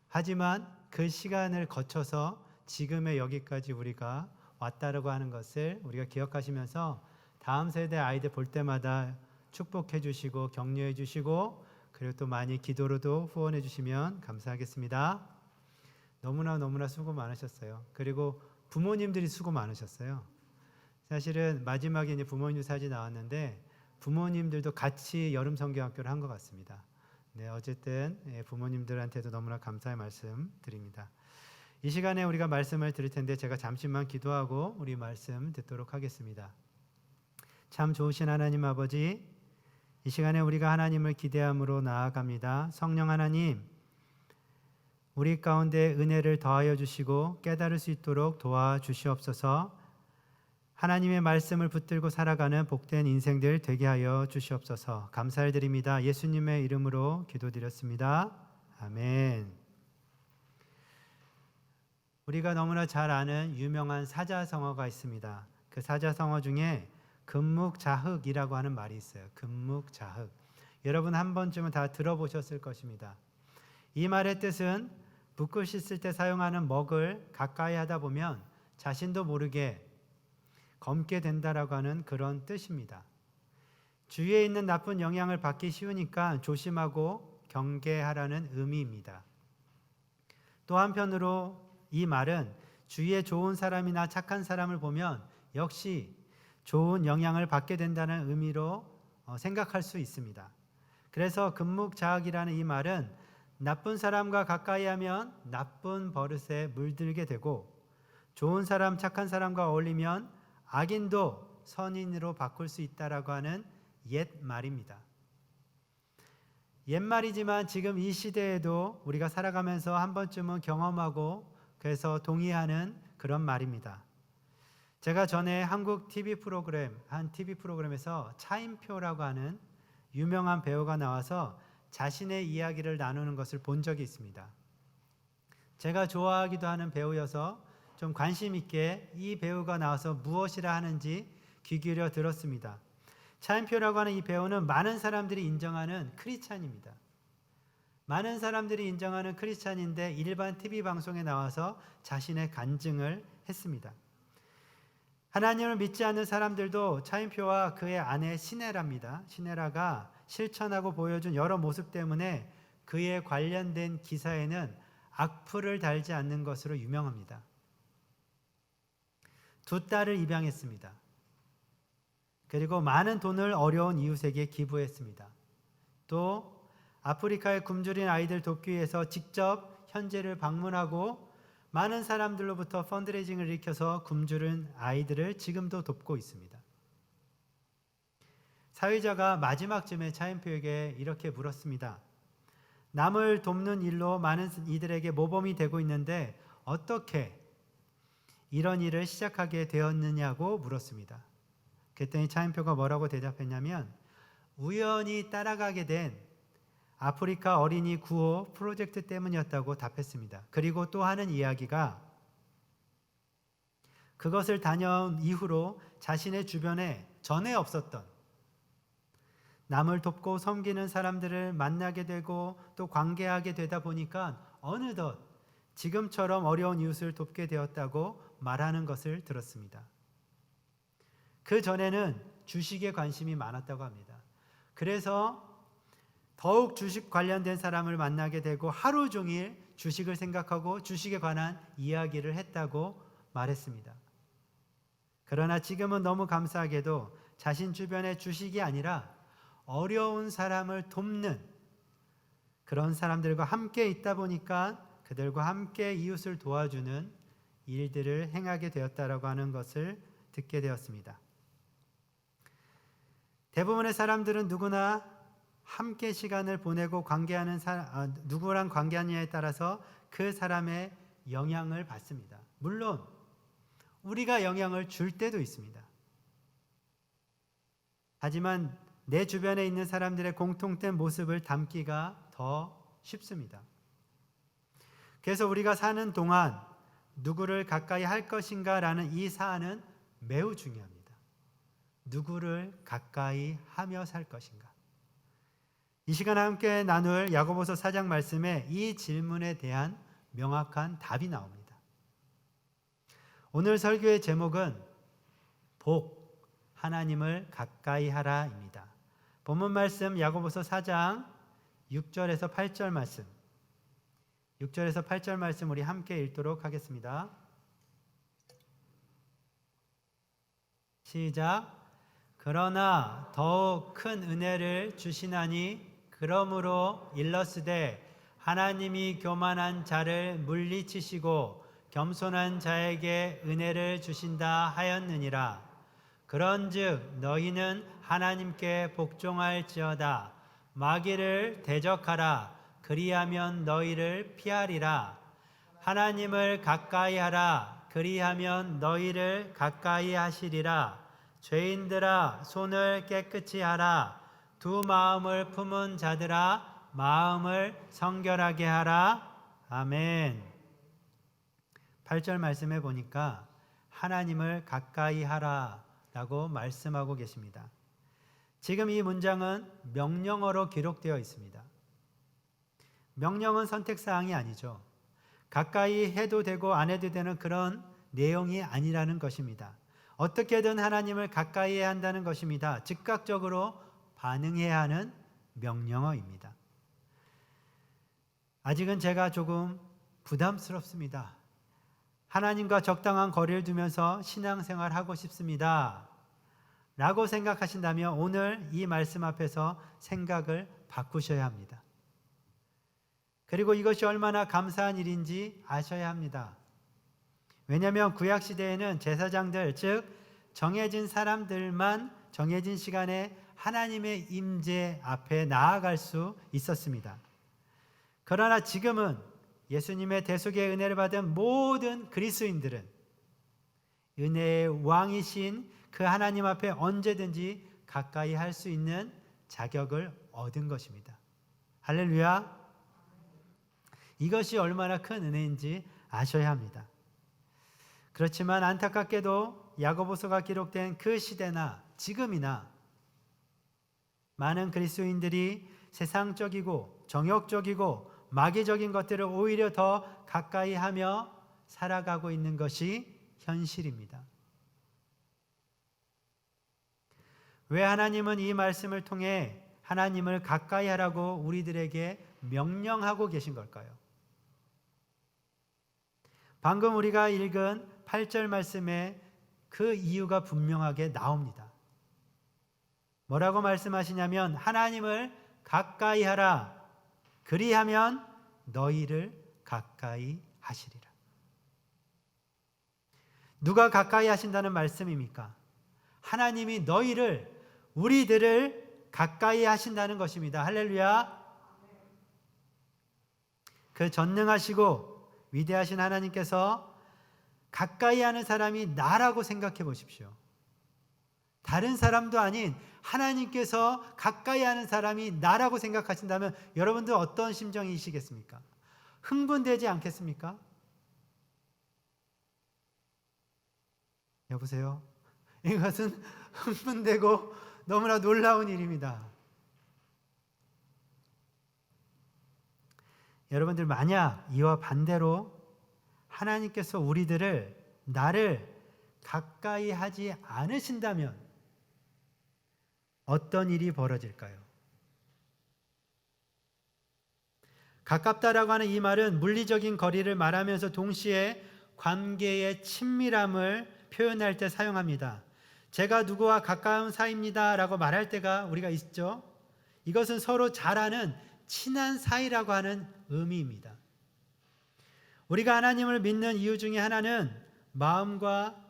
하지만 그 시간을 거쳐서 지금의 여기까지 우리가 왔다라고 하는 것을 우리가 기억하시면서 다음 세대 아이들 볼 때마다 축복해 주시고 격려해 주시고 그리고 또 많이 기도로도 후원해 주시면 감사하겠습니다. 너무나 수고 많으셨어요. 그리고 부모님들이 수고 많으셨어요. 사실은 마지막에 이제 부모님 사진 나왔는데 부모님들도 같이 여름 성경학교를 한 것 같습니다. 네, 어쨌든 부모님들한테도 너무나 감사의 말씀 드립니다. 이 시간에 우리가 말씀을 들을 텐데 제가 잠시만 기도하고 우리 말씀 듣도록 하겠습니다. 참 좋으신 하나님 아버지, 이 시간에 우리가 하나님을 기대함으로 나아갑니다. 성령 하나님, 우리 가운데 은혜를 더하여 주시고 깨달을 수 있도록 도와주시옵소서. 하나님의 말씀을 붙들고 살아가는 복된 인생들 되게 하여 주시옵소서. 감사를 드립니다. 예수님의 이름으로 기도드렸습니다. 아멘. 우리가 너무나 잘 아는 유명한 사자성어가 있습니다. 그 사자성어 중에 금묵자흑이라고 하는 말이 있어요. 금묵자흑. 여러분 한 번쯤은 다 들어보셨을 것입니다. 이 말의 뜻은 붓고 씻을 때 사용하는 먹을 가까이 하다 보면 자신도 모르게 검게 된다라고 하는 그런 뜻입니다. 주위에 있는 나쁜 영향을 받기 쉬우니까 조심하고 경계하라는 의미입니다. 또 한편으로 이 말은 주위에 좋은 사람이나 착한 사람을 보면 역시 좋은 영향을 받게 된다는 의미로 생각할 수 있습니다. 그래서 금묵자학이라는 이 말은 나쁜 사람과 가까이 하면 나쁜 버릇에 물들게 되고 좋은 사람, 착한 사람과 어울리면 악인도 선인으로 바꿀 수 있다라고 하는 옛 말입니다. 옛 말이지만 지금 이 시대에도 우리가 살아가면서 한 번쯤은 경험하고 그래서 동의하는 그런 말입니다. 제가 전에 한국 TV 프로그램에서 차인표라고 하는 유명한 배우가 나와서 자신의 이야기를 나누는 것을 본 적이 있습니다. 제가 좋아하기도 하는 배우여서 좀 관심 있게 이 배우가 나와서 무엇이라 하는지 귀 기울여 들었습니다. 차인표라고 하는 이 배우는 많은 사람들이 인정하는 크리스찬입니다. 많은 사람들이 인정하는 크리스찬인데 일반 TV 방송에 나와서 자신의 간증을 했습니다. 하나님을 믿지 않는 사람들도 차인표와 그의 아내 시네라입니다. 시네라가 실천하고 보여준 여러 모습 때문에 그에 관련된 기사에는 악플을 달지 않는 것으로 유명합니다. 2딸을 입양했습니다. 그리고 많은 돈을 어려운 이웃에게 기부했습니다. 또 아프리카에 굶주린 아이들 돕기 위해서 직접 현재를 방문하고 많은 사람들로부터 펀드레이징을 일으켜서 굶주린 아이들을 지금도 돕고 있습니다. 사회자가 마지막쯤에 차인표에게 이렇게 물었습니다. 남을 돕는 일로 많은 이들에게 모범이 되고 있는데 어떻게 이런 일을 시작하게 되었느냐고 물었습니다. 그랬더니 차인표가 뭐라고 대답했냐면 우연히 따라가게 된 아프리카 어린이 구호 프로젝트 때문이었다고 답했습니다. 그리고 또 하는 이야기가 그것을 다녀온 이후로 자신의 주변에 전에 없었던 남을 돕고 섬기는 사람들을 만나게 되고 또 관계하게 되다 보니까 어느덧 지금처럼 어려운 이웃을 돕게 되었다고 말하는 것을 들었습니다. 그 전에는 주식에 관심이 많았다고 합니다. 그래서 더욱 주식 관련된 사람을 만나게 되고 하루 종일 주식을 생각하고 주식에 관한 이야기를 했다고 말했습니다. 그러나 지금은 너무 감사하게도 자신 주변에 주식이 아니라 어려운 사람을 돕는 그런 사람들과 함께 있다 보니까 그들과 함께 이웃을 도와주는 일들을 행하게 되었다라고 하는 것을 듣게 되었습니다. 대부분의 사람들은 누구나 함께 시간을 보내고 누구랑 관계하느냐에 따라서 그 사람의 영향을 받습니다. 물론 우리가 영향을 줄 때도 있습니다. 하지만 내 주변에 있는 사람들의 공통된 모습을 담기가 더 쉽습니다. 그래서 우리가 사는 동안 누구를 가까이 할 것인가 라는 이 사안은 매우 중요합니다. 누구를 가까이 하며 살 것인가. 이 시간 함께 나눌 야고보서 4장 말씀에 이 질문에 대한 명확한 답이 나옵니다. 오늘 설교의 제목은 복, 하나님을 가까이 하라입니다. 본문 말씀 야고보서 4장 6절에서 8절 말씀, 6절에서 8절 말씀 우리 함께 읽도록 하겠습니다. 시작. 그러나 더욱 큰 은혜를 주시나니 그러므로 일러스되 하나님이 교만한 자를 물리치시고 겸손한 자에게 은혜를 주신다 하였느니라. 그런즉 너희는 하나님께 복종할지어다. 마귀를 대적하라. 그리하면 너희를 피하리라. 하나님을 가까이 하라. 그리하면 너희를 가까이 하시리라. 죄인들아 손을 깨끗이 하라. 두 마음을 품은 자들아 마음을 성결하게 하라. 아멘. 8절 말씀에 보니까 하나님을 가까이 하라 라고 말씀하고 계십니다. 지금 이 문장은 명령어로 기록되어 있습니다. 명령은 선택사항이 아니죠. 가까이 해도 되고 안 해도 되는 그런 내용이 아니라는 것입니다. 어떻게든 하나님을 가까이 해야 한다는 것입니다. 즉각적으로 반응해야 하는 명령어입니다. 아직은 제가 조금 부담스럽습니다. 하나님과 적당한 거리를 두면서 신앙생활하고 싶습니다. 라고 생각하신다면 오늘 이 말씀 앞에서 생각을 바꾸셔야 합니다. 그리고 이것이 얼마나 감사한 일인지 아셔야 합니다. 왜냐하면 구약시대에는 제사장들, 즉 정해진 사람들만 정해진 시간에 하나님의 임재 앞에 나아갈 수 있었습니다. 그러나 지금은 예수님의 대속의 은혜를 받은 모든 그리스도인들은 은혜의 왕이신 그 하나님 앞에 언제든지 가까이 할 수 있는 자격을 얻은 것입니다. 할렐루야. 이것이 얼마나 큰 은혜인지 아셔야 합니다. 그렇지만 안타깝게도 야고보서가 기록된 그 시대나 지금이나 많은 그리스도인들이 세상적이고 정욕적이고 마귀적인 것들을 오히려 더 가까이 하며 살아가고 있는 것이 현실입니다. 왜 하나님은 이 말씀을 통해 하나님을 가까이 하라고 우리들에게 명령하고 계신 걸까요? 방금 우리가 읽은 8절 말씀에 그 이유가 분명하게 나옵니다. 뭐라고 말씀하시냐면 하나님을 가까이 하라. 그리하면 너희를 가까이 하시리라. 누가 가까이 하신다는 말씀입니까? 하나님이 너희를, 우리들을 가까이 하신다는 것입니다. 할렐루야. 그 전능하시고 위대하신 하나님께서 가까이 하는 사람이 나라고 생각해 보십시오. 다른 사람도 아닌 하나님께서 가까이 하는 사람이 나라고 생각하신다면 여러분들 어떤 심정이시겠습니까? 흥분되지 않겠습니까? 여보세요? 이것은 흥분되고 너무나 놀라운 일입니다. 여러분들 만약 이와 반대로 하나님께서 우리들을, 나를 가까이 하지 않으신다면 어떤 일이 벌어질까요? 가깝다라고 하는 이 말은 물리적인 거리를 말하면서 동시에 관계의 친밀함을 표현할 때 사용합니다. 제가 누구와 가까운 사이입니다 라고 말할 때가 우리가 있죠. 이것은 서로 잘 아는 친한 사이라고 하는 의미입니다. 우리가 하나님을 믿는 이유 중에 하나는 마음과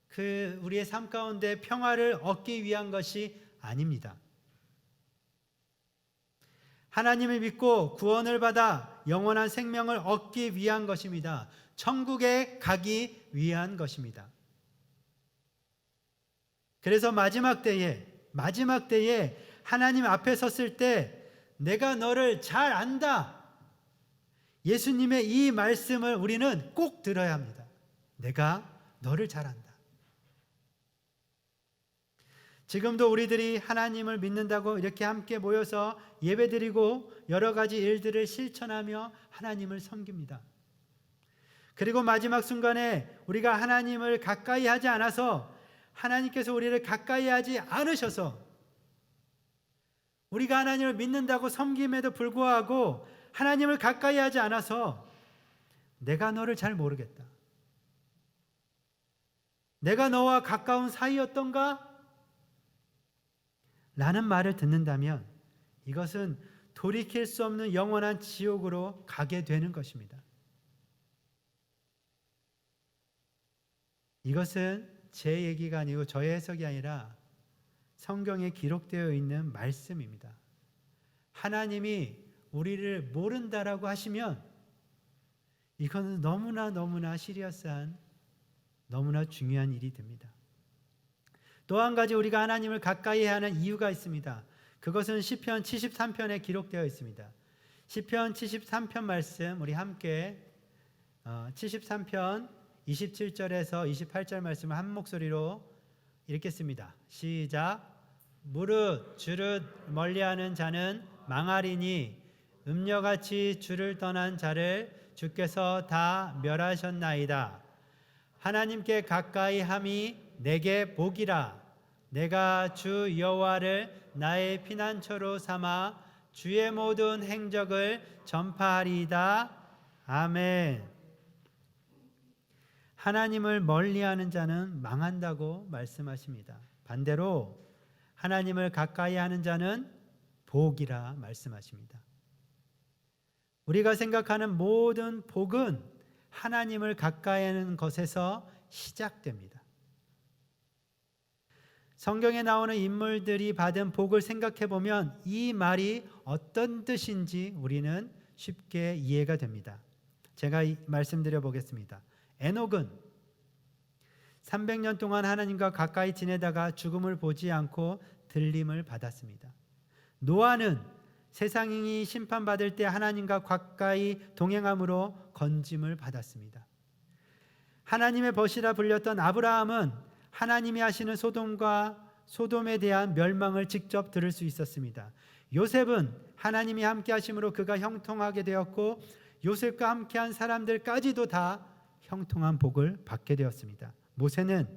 그 우리의 삶 가운데 평화를 얻기 위한 것이 아닙니다. 하나님을 믿고 구원을 받아 영원한 생명을 얻기 위한 것입니다. 천국에 가기 위한 것입니다. 그래서 마지막 때에 하나님 앞에 섰을 때 내가 너를 잘 안다. 예수님의 이 말씀을 우리는 꼭 들어야 합니다. 내가 너를 잘 안다. 지금도 우리들이 하나님을 믿는다고 이렇게 함께 모여서 예배드리고 여러 가지 일들을 실천하며 하나님을 섬깁니다. 그리고 마지막 순간에 우리가 하나님을 가까이 하지 않아서 하나님께서 우리를 가까이 하지 않으셔서 우리가 하나님을 믿는다고 섬김에도 불구하고 하나님을 가까이 하지 않아서 내가 너를 잘 모르겠다. 내가 너와 가까운 사이였던가? 라는 말을 듣는다면 이것은 돌이킬 수 없는 영원한 지옥으로 가게 되는 것입니다. 이것은 제 얘기가 아니고 저의 해석이 아니라 성경에 기록되어 있는 말씀입니다. 하나님이 우리를 모른다라고 하시면 이것은 너무나 시리어스한 너무나 중요한 일이 됩니다. 또 한 가지 우리가 하나님을 가까이 하는 이유가 있습니다. 그것은 시편 73편에 기록되어 있습니다. 시편 73편 말씀 우리 함께 73편 27절에서 28절 말씀을 한 목소리로 읽겠습니다. 시작. 무릇 주를 멀리하는 자는 망하리니 음녀같이 주를 떠난 자를 주께서 다 멸하셨나이다. 하나님께 가까이 함이 내게 복이라. 내가 주 여호와를 나의 피난처로 삼아 주의 모든 행적을 전파하리이다. 아멘. 하나님을 멀리하는 자는 망한다고 말씀하십니다. 반대로 하나님을 가까이 하는 자는 복이라 말씀하십니다. 우리가 생각하는 모든 복은 하나님을 가까이 하는 것에서 시작됩니다. 성경에 나오는 인물들이 받은 복을 생각해 보면 이 말이 어떤 뜻인지 우리는 쉽게 이해가 됩니다. 제가 말씀드려 보겠습니다. 에녹은 300년 동안 하나님과 가까이 지내다가 죽음을 보지 않고 들림을 받았습니다. 노아는 세상이 심판받을 때 하나님과 가까이 동행함으로 건짐을 받았습니다. 하나님의 벗이라 불렸던 아브라함은 하나님이 하시는 소돔에 대한 멸망을 직접 들을 수 있었습니다. 요셉은 하나님이 함께 하심으로 그가 형통하게 되었고 요셉과 함께한 사람들까지도 다 형통한 복을 받게 되었습니다. 모세는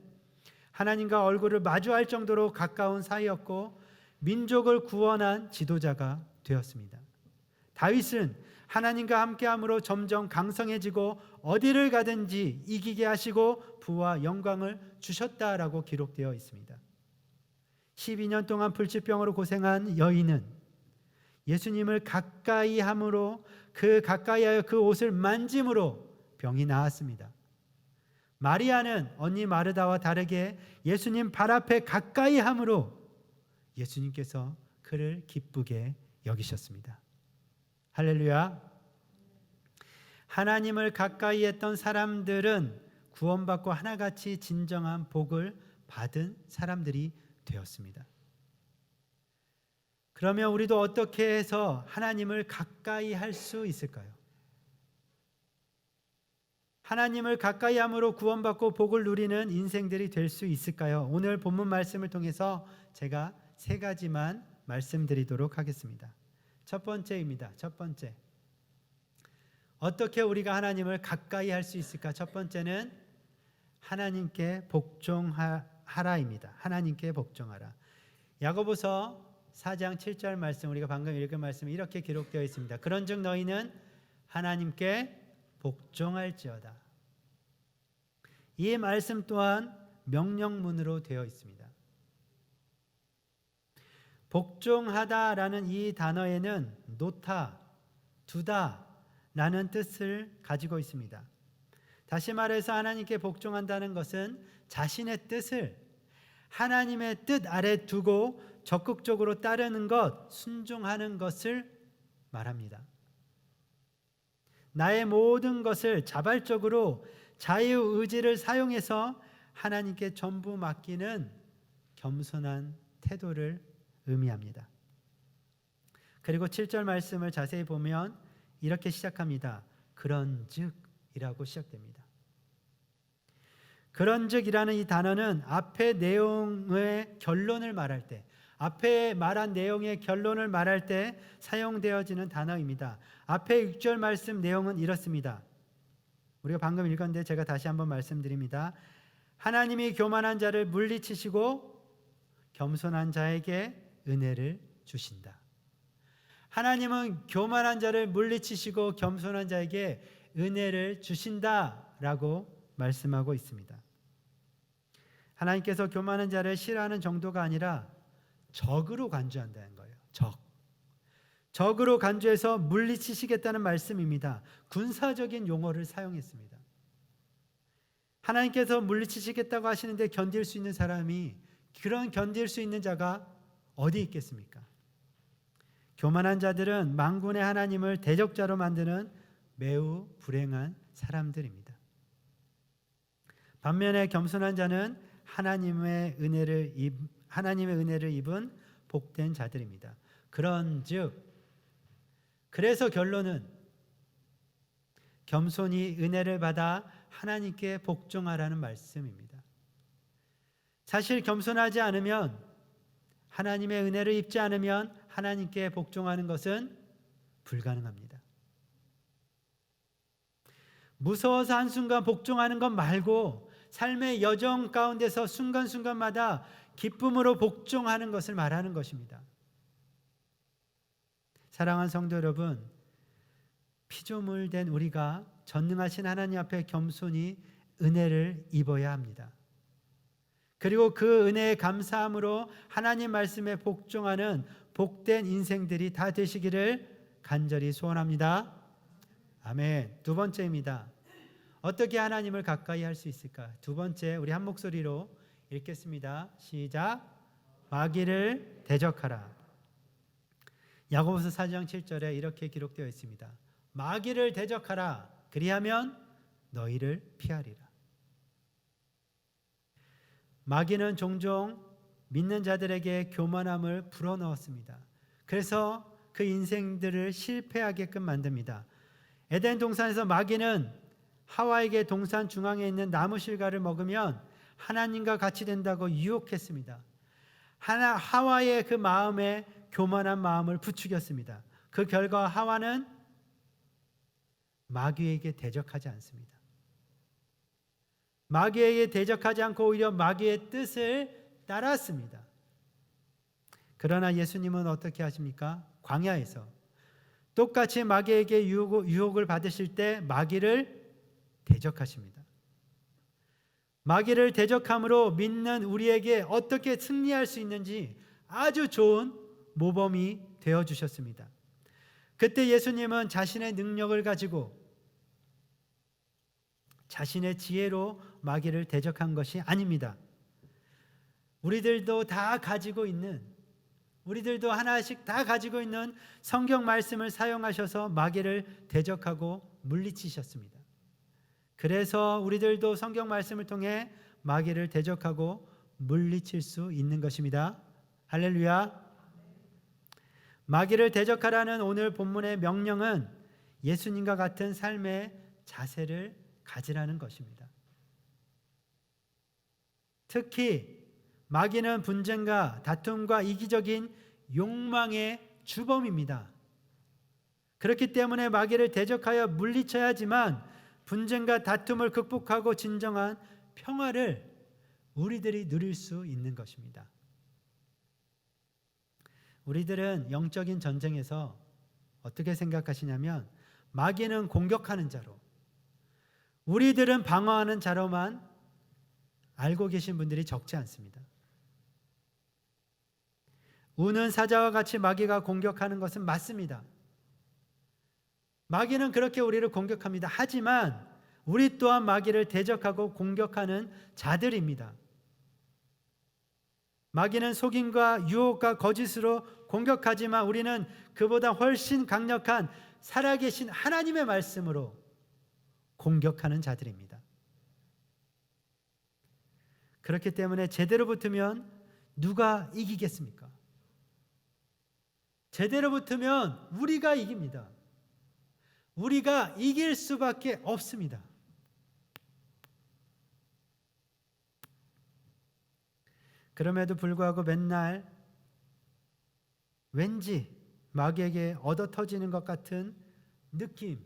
하나님과 얼굴을 마주할 정도로 가까운 사이였고 민족을 구원한 지도자가 되었습니다. 다윗은 하나님과 함께함으로 점점 강성해지고 어디를 가든지 이기게 하시고 부와 영광을 주셨다라고 기록되어 있습니다. 12년 동안 불치병으로 고생한 여인은 예수님을 가까이 함으로 그 가까이하여 그 옷을 만짐으로 병이 나았습니다. 마리아는 언니 마르다와 다르게 예수님 발 앞에 가까이 함으로 예수님께서 그를 기쁘게 여기셨습니다. 할렐루야. 하나님을 가까이 했던 사람들은 구원받고 하나같이 진정한 복을 받은 사람들이 되었습니다. 그러면 우리도 어떻게 해서 하나님을 가까이 할 수 있을까요? 하나님을 가까이 함으로 구원받고 복을 누리는 인생들이 될 수 있을까요? 오늘 본문 말씀을 통해서 제가 3가지만 말씀드리도록 하겠습니다. 첫 번째입니다. 첫 번째. 어떻게 우리가 하나님을 가까이 할 수 있을까? 첫 번째는 하나님께 복종하라입니다. 하나님께 복종하라. 야고보서 4장 7절 말씀, 우리가 방금 읽은 말씀이 이렇게 기록되어 있습니다. 그런즉 너희는 하나님께 복종할지어다. 이 말씀 또한 명령문으로 되어 있습니다. 복종하다라는 이 단어에는 놓다, 두다라는 뜻을 가지고 있습니다. 다시 말해서 하나님께 복종한다는 것은 자신의 뜻을 하나님의 뜻 아래 두고 적극적으로 따르는 것, 순종하는 것을 말합니다. 나의 모든 것을 자발적으로 자유의지를 사용해서 하나님께 전부 맡기는 겸손한 태도를 의미합니다. 그리고 7절 말씀을 자세히 보면 이렇게 시작합니다. 그런즉이라고 시작됩니다. 그런즉이라는 이 단어는 앞의 내용의 결론을 말할 때, 앞에 말한 내용의 결론을 말할 때 사용되어지는 단어입니다. 앞에 6절 말씀 내용은 이렇습니다. 우리가 방금 읽었는데 제가 다시 한번 말씀드립니다. 하나님이 교만한 자를 물리치시고 겸손한 자에게 은혜를 주신다. 하나님은 교만한 자를 물리치시고 겸손한 자에게 은혜를 주신다라고 말씀하고 있습니다. 하나님께서 교만한 자를 싫어하는 정도가 아니라 적으로 간주한다는 거예요. 적으로 간주해서 물리치시겠다는 말씀입니다. 군사적인 용어를 사용했습니다. 하나님께서 물리치시겠다고 하시는데 견딜 수 있는 사람이, 그런 견딜 수 있는 자가 어디 있겠습니까? 교만한 자들은 만군의 하나님을 대적자로 만드는 매우 불행한 사람들입니다. 반면에 겸손한 자는 하나님의 은혜를 입은 복된 자들입니다. 그런즉, 그래서 결론은 겸손히 은혜를 받아 하나님께 복종하라는 말씀입니다. 사실 겸손하지 않으면, 하나님의 은혜를 입지 않으면 하나님께 복종하는 것은 불가능합니다. 무서워서 한순간 복종하는 것 말고 삶의 여정 가운데서 순간순간마다 기쁨으로 복종하는 것을 말하는 것입니다. 사랑하는 성도 여러분, 피조물 된 우리가 전능하신 하나님 앞에 겸손히 은혜를 입어야 합니다. 그리고 그 은혜에 감사함으로 하나님 말씀에 복종하는 복된 인생들이 다 되시기를 간절히 소원합니다. 아멘. 두 번째입니다. 어떻게 하나님을 가까이 할 수 있을까? 두 번째, 우리 한 목소리로 읽겠습니다. 시작. 마귀를 대적하라. 야고보서 4장 7절에 이렇게 기록되어 있습니다. 마귀를 대적하라. 그리하면 너희를 피하리라. 마귀는 종종 믿는 자들에게 교만함을 불어넣었습니다. 그래서 그 인생들을 실패하게끔 만듭니다. 에덴 동산에서 마귀는 하와에게 동산 중앙에 있는 나무 실과를 먹으면 하나님과 같이 된다고 유혹했습니다. 하와의 그 마음에 교만한 마음을 부추겼습니다. 그 결과 하와는 마귀에게 대적하지 않습니다. 마귀에게 대적하지 않고 오히려 마귀의 뜻을 따랐습니다. 그러나 예수님은 어떻게 하십니까? 광야에서 똑같이 마귀에게 유혹을 받으실 때 마귀를 대적하십니다. 마귀를 대적함으로 믿는 우리에게 어떻게 승리할 수 있는지 아주 좋은 모범이 되어주셨습니다. 그때 예수님은 자신의 능력을 가지고 자신의 지혜로 마귀를 대적한 것이 아닙니다. 우리들도 하나씩 다 가지고 있는 성경 말씀을 사용하셔서 마귀를 대적하고 물리치셨습니다. 그래서 우리들도 성경 말씀을 통해 마귀를 대적하고 물리칠 수 있는 것입니다. 할렐루야. 마귀를 대적하라는 오늘 본문의 명령은 예수님과 같은 삶의 자세를 가지라는 것입니다. 특히 마귀는 분쟁과 다툼과 이기적인 욕망의 주범입니다. 그렇기 때문에 마귀를 대적하여 물리쳐야 하지만 분쟁과 다툼을 극복하고 진정한 평화를 우리들이 누릴 수 있는 것입니다. 우리들은 영적인 전쟁에서 어떻게 생각하시냐면 마귀는 공격하는 자로, 우리들은 방어하는 자로만 알고 계신 분들이 적지 않습니다. 우는 사자와 같이 마귀가 공격하는 것은 맞습니다. 마귀는 그렇게 우리를 공격합니다. 하지만 우리 또한 마귀를 대적하고 공격하는 자들입니다. 마귀는 속임과 유혹과 거짓으로 공격하지만 우리는 그보다 훨씬 강력한 살아계신 하나님의 말씀으로 공격하는 자들입니다. 그렇기 때문에 제대로 붙으면 누가 이기겠습니까? 제대로 붙으면 우리가 이깁니다. 우리가 이길 수밖에 없습니다. 그럼에도 불구하고 맨날 왠지 마귀에게 얻어터지는 것 같은 느낌,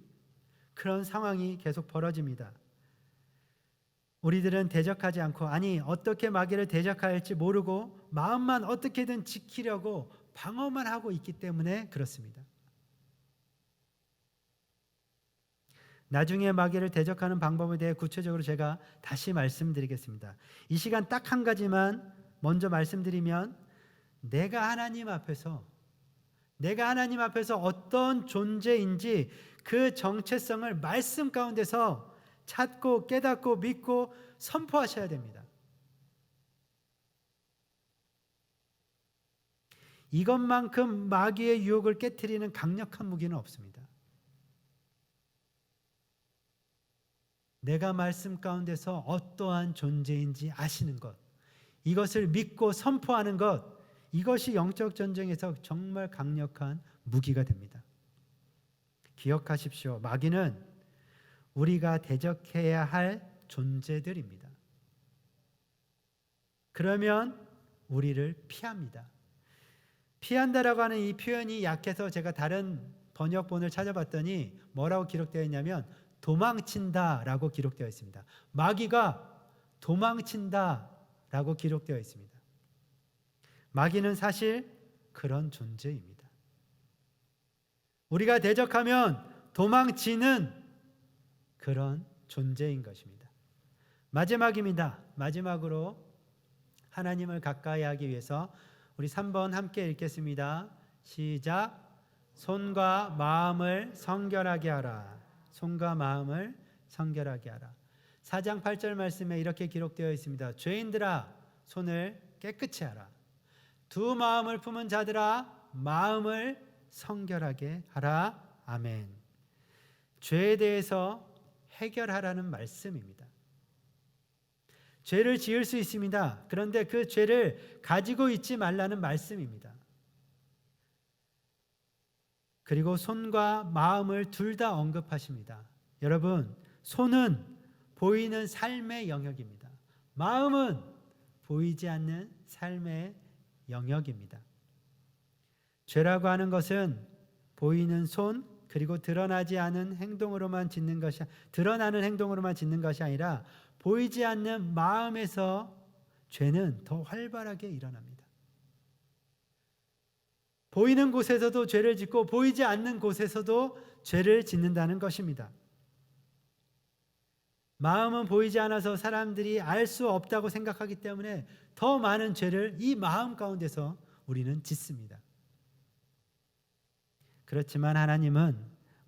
그런 상황이 계속 벌어집니다. 우리들은 대적하지 않고, 아니 어떻게 마귀를 대적해야 할지 모르고 마음만 어떻게든 지키려고 방어만 하고 있기 때문에 그렇습니다. 나중에 마귀를 대적하는 방법에 대해 구체적으로 제가 다시 말씀드리겠습니다. 이 시간 딱 한 가지만 먼저 말씀드리면, 내가 하나님 앞에서 어떤 존재인지 그 정체성을 말씀 가운데서 찾고 깨닫고 믿고 선포하셔야 됩니다. 이것만큼 마귀의 유혹을 깨트리는 강력한 무기는 없습니다. 내가 말씀 가운데서 어떠한 존재인지 아시는 것, 이것을 믿고 선포하는 것, 이것이 영적 전쟁에서 정말 강력한 무기가 됩니다. 기억하십시오. 마귀는 우리가 대적해야 할 존재들입니다. 그러면 우리를 피합니다. 피한다라고 하는 이 표현이 약해서 제가 다른 번역본을 찾아봤더니 뭐라고 기록되어 있냐면 도망친다라고 기록되어 있습니다. 마귀가 도망친다라고 기록되어 있습니다. 마귀는 사실 그런 존재입니다. 우리가 대적하면 도망치는 그런 존재인 것입니다. 마지막입니다. 마지막으로 하나님을 가까이 하기 위해서 우리 3번 함께 읽겠습니다. 시작. 손과 마음을 성결하게 하라. 손과 마음을 성결하게 하라. 4장 8절 말씀에 이렇게 기록되어 있습니다. 죄인들아 손을 깨끗이 하라. 두 마음을 품은 자들아 마음을 성결하게 하라. 아멘. 죄에 대해서 해결하라는 말씀입니다. 죄를 지을 수 있습니다. 그런데 그 죄를 가지고 있지 말라는 말씀입니다. 그리고 손과 마음을 둘 다 언급하십니다. 여러분, 손은 보이는 삶의 영역입니다. 마음은 보이지 않는 삶의 영역입니다. 죄라고 하는 것은 보이는 손 그리고 드러나지 않은 행동으로만 짓는 것이 드러나는 행동으로만 짓는 것이 아니라 보이지 않는 마음에서 죄는 더 활발하게 일어납니다. 보이는 곳에서도 죄를 짓고 보이지 않는 곳에서도 죄를 짓는다는 것입니다. 마음은 보이지 않아서 사람들이 알 수 없다고 생각하기 때문에 더 많은 죄를 이 마음 가운데서 우리는 짓습니다. 그렇지만 하나님은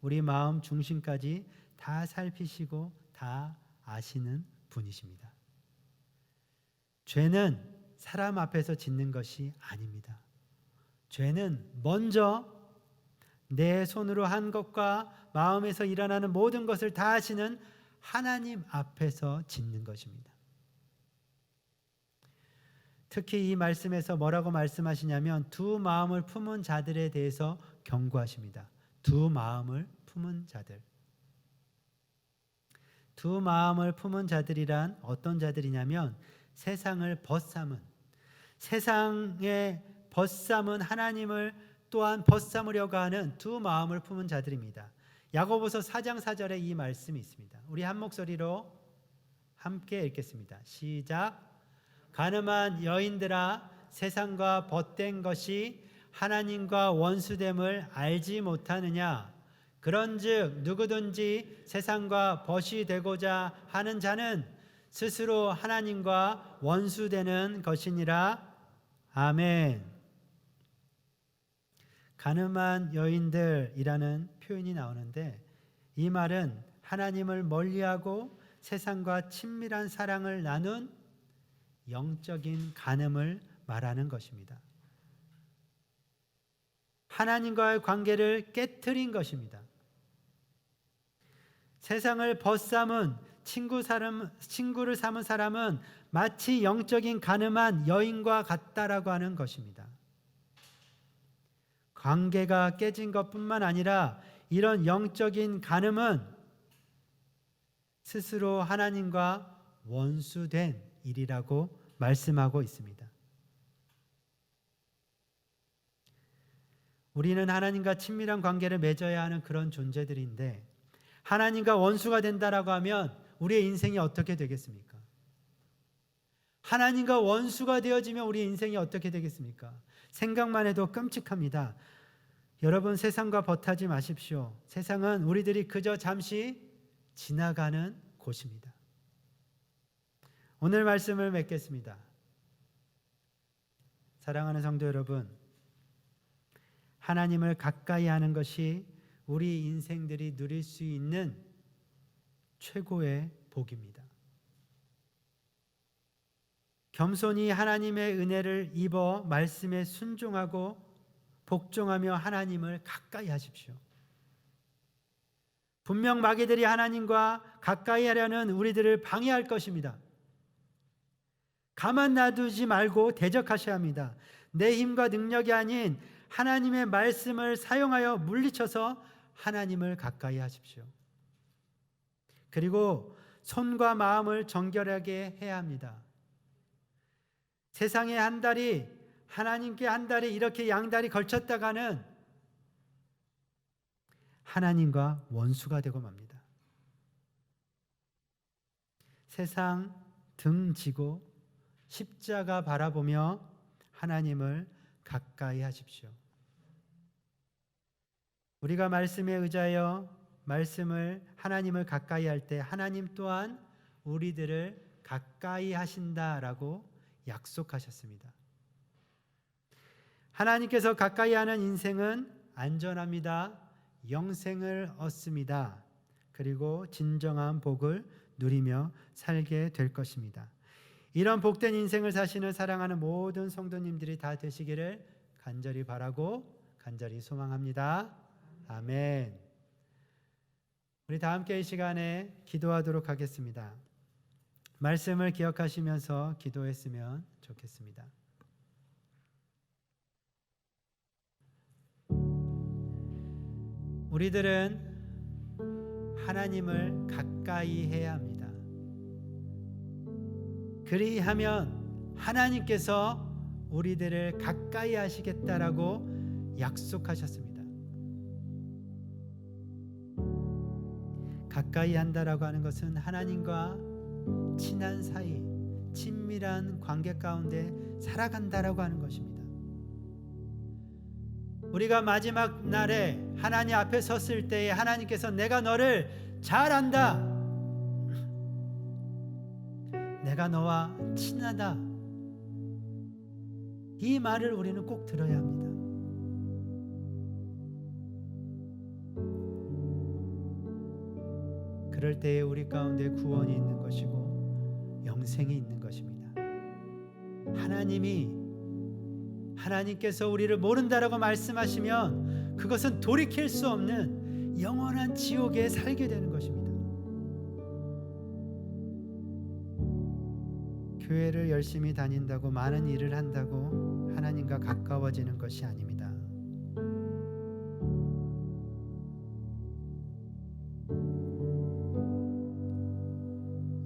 우리 마음 중심까지 다 살피시고 다 아시는 분이십니다. 죄는 사람 앞에서 짓는 것이 아닙니다. 죄는 먼저 내 손으로 한 것과 마음에서 일어나는 모든 것을 다 아시는 하나님 앞에서 짓는 것입니다. 특히 이 말씀에서 뭐라고 말씀하시냐면 두 마음을 품은 자들에 대해서 경고하십니다. 두 마음을 품은 자들. 두 마음을 품은 자들이란 어떤 자들이냐면 세상을 벗삼은, 세상에 벗삼은 하나님을 또한 벗삼으려고 하는 두 마음을 품은 자들입니다. 야고보서 4장 4절에 이 말씀이 있습니다. 우리 한 목소리로 함께 읽겠습니다. 시작. 가늠한 여인들아 세상과 벗된 것이 하나님과 원수됨을 알지 못하느냐. 그런즉 누구든지 세상과 벗이 되고자 하는 자는 스스로 하나님과 원수되는 것이니라. 아멘. 가늠한 여인들이라는 표현이 나오는데 이 말은 하나님을 멀리하고 세상과 친밀한 사랑을 나눈 영적인 간음을 말하는 것입니다. 하나님과의 관계를 깨트린 것입니다. 세상을 벗삼은 친구를 삼은 사람은 마치 영적인 가늠한 여인과 같다라고 하는 것입니다. 관계가 깨진 것뿐만 아니라 이런 영적인 간음은 스스로 하나님과 원수된 일이라고 말씀하고 있습니다. 우리는 하나님과 친밀한 관계를 맺어야 하는 그런 존재들인데 하나님과 원수가 된다라고 하면 우리의 인생이 어떻게 되겠습니까? 하나님과 원수가 되어지면 우리의 인생이 어떻게 되겠습니까? 생각만 해도 끔찍합니다. 여러분, 세상과 벗하지 마십시오. 세상은 우리들이 그저 잠시 지나가는 곳입니다. 오늘 말씀을 맺겠습니다. 사랑하는 성도 여러분, 하나님을 가까이 하는 것이 우리 인생들이 누릴 수 있는 최고의 복입니다. 겸손히 하나님의 은혜를 입어 말씀에 순종하고 복종하며 하나님을 가까이 하십시오. 분명 마귀들이 하나님과 가까이 하려는 우리들을 방해할 것입니다. 가만 놔두지 말고 대적하셔야 합니다. 내 힘과 능력이 아닌 하나님의 말씀을 사용하여 물리쳐서 하나님을 가까이 하십시오. 그리고 손과 마음을 정결하게 해야 합니다. 세상에 한 다리, 하나님께 한 다리 이렇게 양다리 걸쳤다가는 하나님과 원수가 되고 맙니다. 세상 등 지고 십자가 바라보며 하나님을 가까이 하십시오. 우리가 말씀에 의지하여 하나님을 가까이 할 때 하나님 또한 우리들을 가까이 하신다라고 약속하셨습니다. 하나님께서 가까이 하는 인생은 안전합니다. 영생을 얻습니다. 그리고 진정한 복을 누리며 살게 될 것입니다. 이런 복된 인생을 사시는 사랑하는 모든 성도님들이 다 되시기를 간절히 바라고 간절히 소망합니다. 아멘. 우리 다 함께 이 시간에 기도하도록 하겠습니다. 말씀을 기억하시면서 기도했으면 좋겠습니다. 우리들은 하나님을 가까이 해야 합니다. 그리하면 하나님께서 우리들을 가까이 하시겠다라고 약속하셨습니다. 가까이 한다라고 하는 것은 하나님과 친한 사이, 친밀한 관계 가운데 살아간다라고 하는 것입니다. 우리가 마지막 날에 하나님 앞에 섰을 때에 하나님께서 내가 너를 잘 안다, 내가 너와 친하다, 이 말을 우리는 꼭 들어야 합니다. 그럴 때에 우리 가운데 구원이 있는 것이고 영생이 있는 것입니다. 하나님께서 우리를 모른다라고 말씀하시면 그것은 돌이킬 수 없는 영원한 지옥에 살게 되는 것입니다. 교회를 열심히 다닌다고 많은 일을 한다고 하나님과 가까워지는 것이 아닙니다.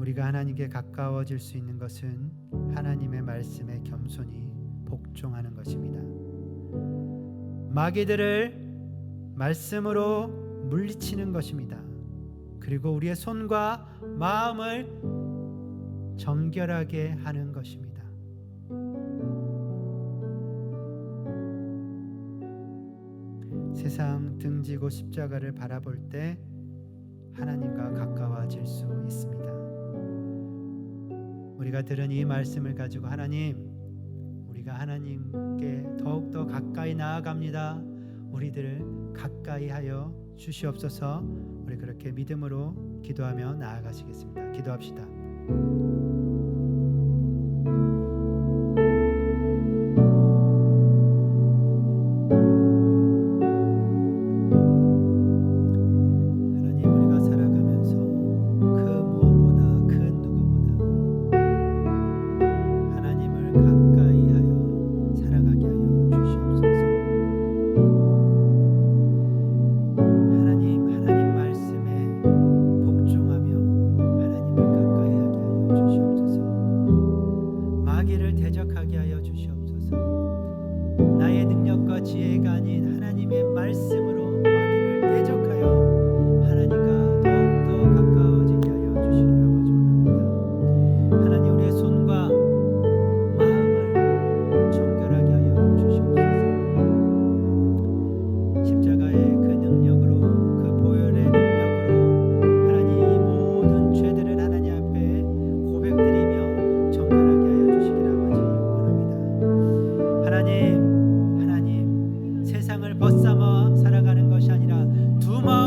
우리가 하나님께 가까워질 수 있는 것은 하나님의 말씀에 겸손히 복종하는 것입니다. 마귀들을 말씀으로 물리치는 것입니다. 그리고 우리의 손과 마음을 정결하게 하는 것입니다. 세상 등지고 십자가를 바라볼 때 하나님과 가까워질 수 있습니다. 우리가 들은 이 말씀을 가지고 우리가 하나님께 더욱더 가까이 나아갑니다. 우리들을 가까이 하여 주시옵소서. 우리 그렇게 믿음으로 기도하며 나아가시겠습니다. 기도합시다.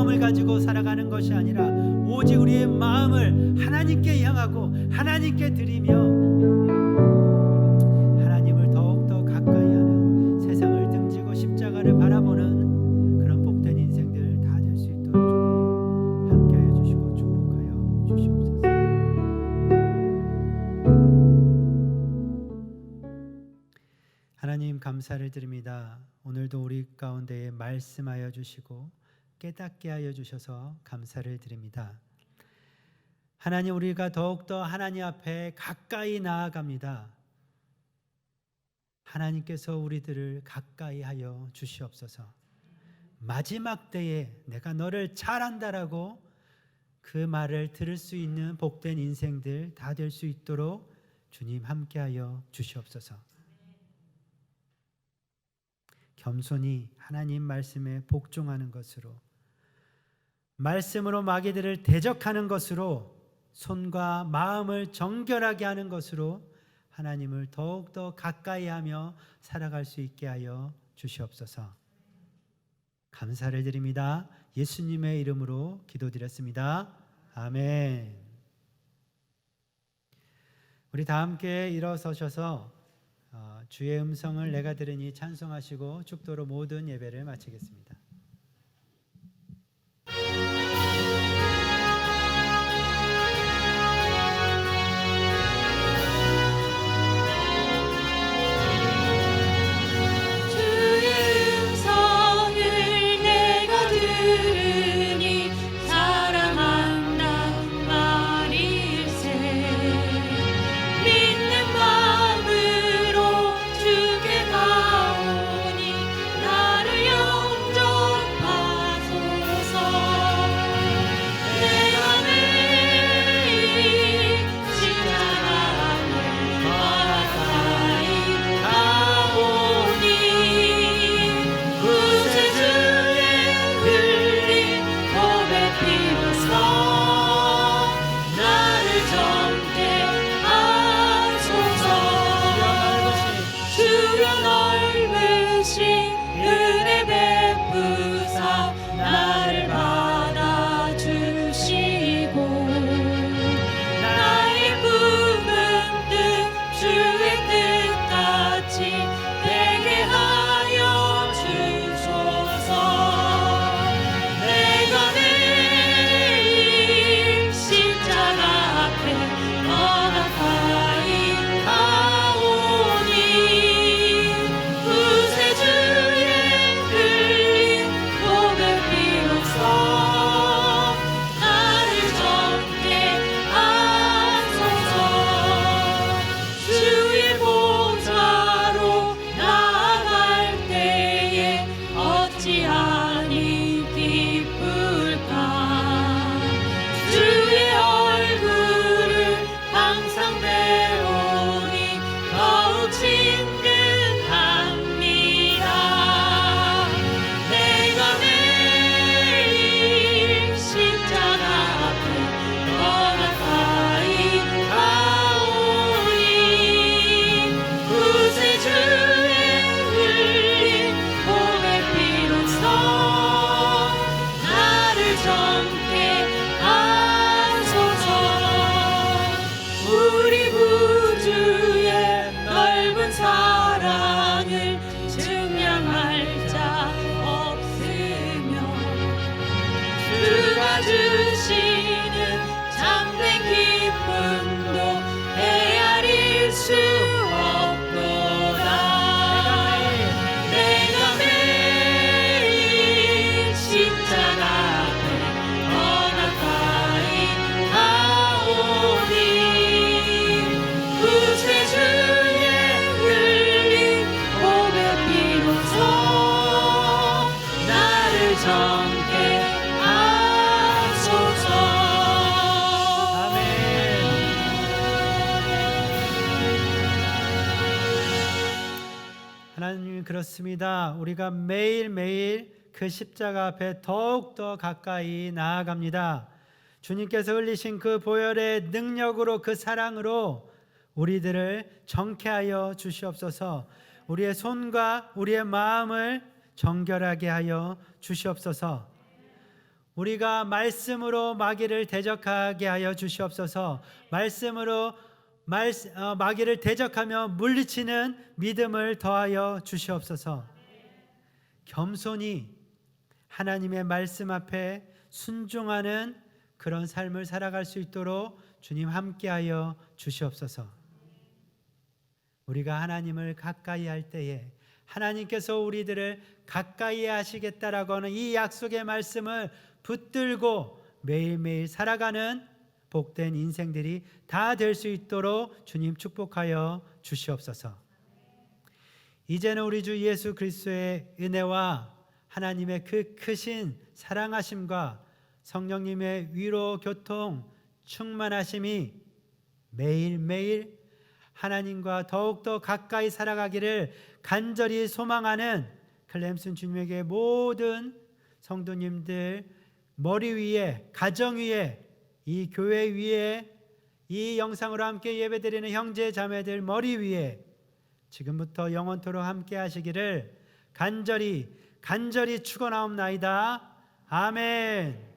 마음을 가지고 살아가는 것이 아니라 오직 우리의 마음을 하나님께 향하고 하나님께 드리며 하나님을 더욱더 가까이 하는, 세상을 등지고 십자가를 바라보는 그런 복된 인생들 다 될 수 있도록 주님 함께하여 주시고 축복하여 주시옵소서. 하나님 감사를 드립니다. 오늘도 우리 가운데에 말씀하여 주시고 깨닫게 하여 주셔서 감사를 드립니다. 하나님, 우리가 더욱더 하나님 앞에 가까이 나아갑니다. 하나님께서 우리들을 가까이 하여 주시옵소서. 마지막 때에 내가 너를 잘 안다라고 그 말을 들을 수 있는 복된 인생들 다 될 수 있도록 주님 함께하여 주시옵소서. 겸손히 하나님 말씀에 복종하는 것으로, 말씀으로 마귀들을 대적하는 것으로, 손과 마음을 정결하게 하는 것으로 하나님을 더욱더 가까이 하며 살아갈 수 있게 하여 주시옵소서. 감사를 드립니다. 예수님의 이름으로 기도드렸습니다. 아멘. 우리 다 함께 일어서셔서 주의 음성을 내가 들으니 찬송하시고 축도로 모든 예배를 마치겠습니다. 하나님, 그렇습니다. 우리가 매일매일 그 십자가 앞에 더욱더 가까이 나아갑니다. 주님께서 흘리신 그 보혈의 능력으로, 그 사랑으로 우리들을 정케하여 주시옵소서. 우리의 손과 우리의 마음을 정결하게 하여 주시옵소서. 우리가 말씀으로 마귀를 대적하게 하여 주시옵소서. 말씀으로 마귀를 대적하며 물리치는 믿음을 더하여 주시옵소서. 겸손히 하나님의 말씀 앞에 순종하는 그런 삶을 살아갈 수 있도록 주님 함께하여 주시옵소서. 우리가 하나님을 가까이 할 때에 하나님께서 우리들을 가까이 하시겠다라고 하는 이 약속의 말씀을 붙들고 매일매일 살아가는 복된 인생들이 다 될 수 있도록 주님 축복하여 주시옵소서. 이제는 우리 주 예수 그리스도의 은혜와 하나님의 그 크신 사랑하심과 성령님의 위로 교통 충만하심이 매일매일 하나님과 더욱더 가까이 살아가기를 간절히 소망하는 클램슨 주님에게 모든 성도님들 머리 위에, 가정 위에, 이 교회 위에, 이 영상으로 함께 예배드리는 형제 자매들 머리 위에 지금부터 영원토록 함께 하시기를 간절히 축원하옵나이다. 아멘.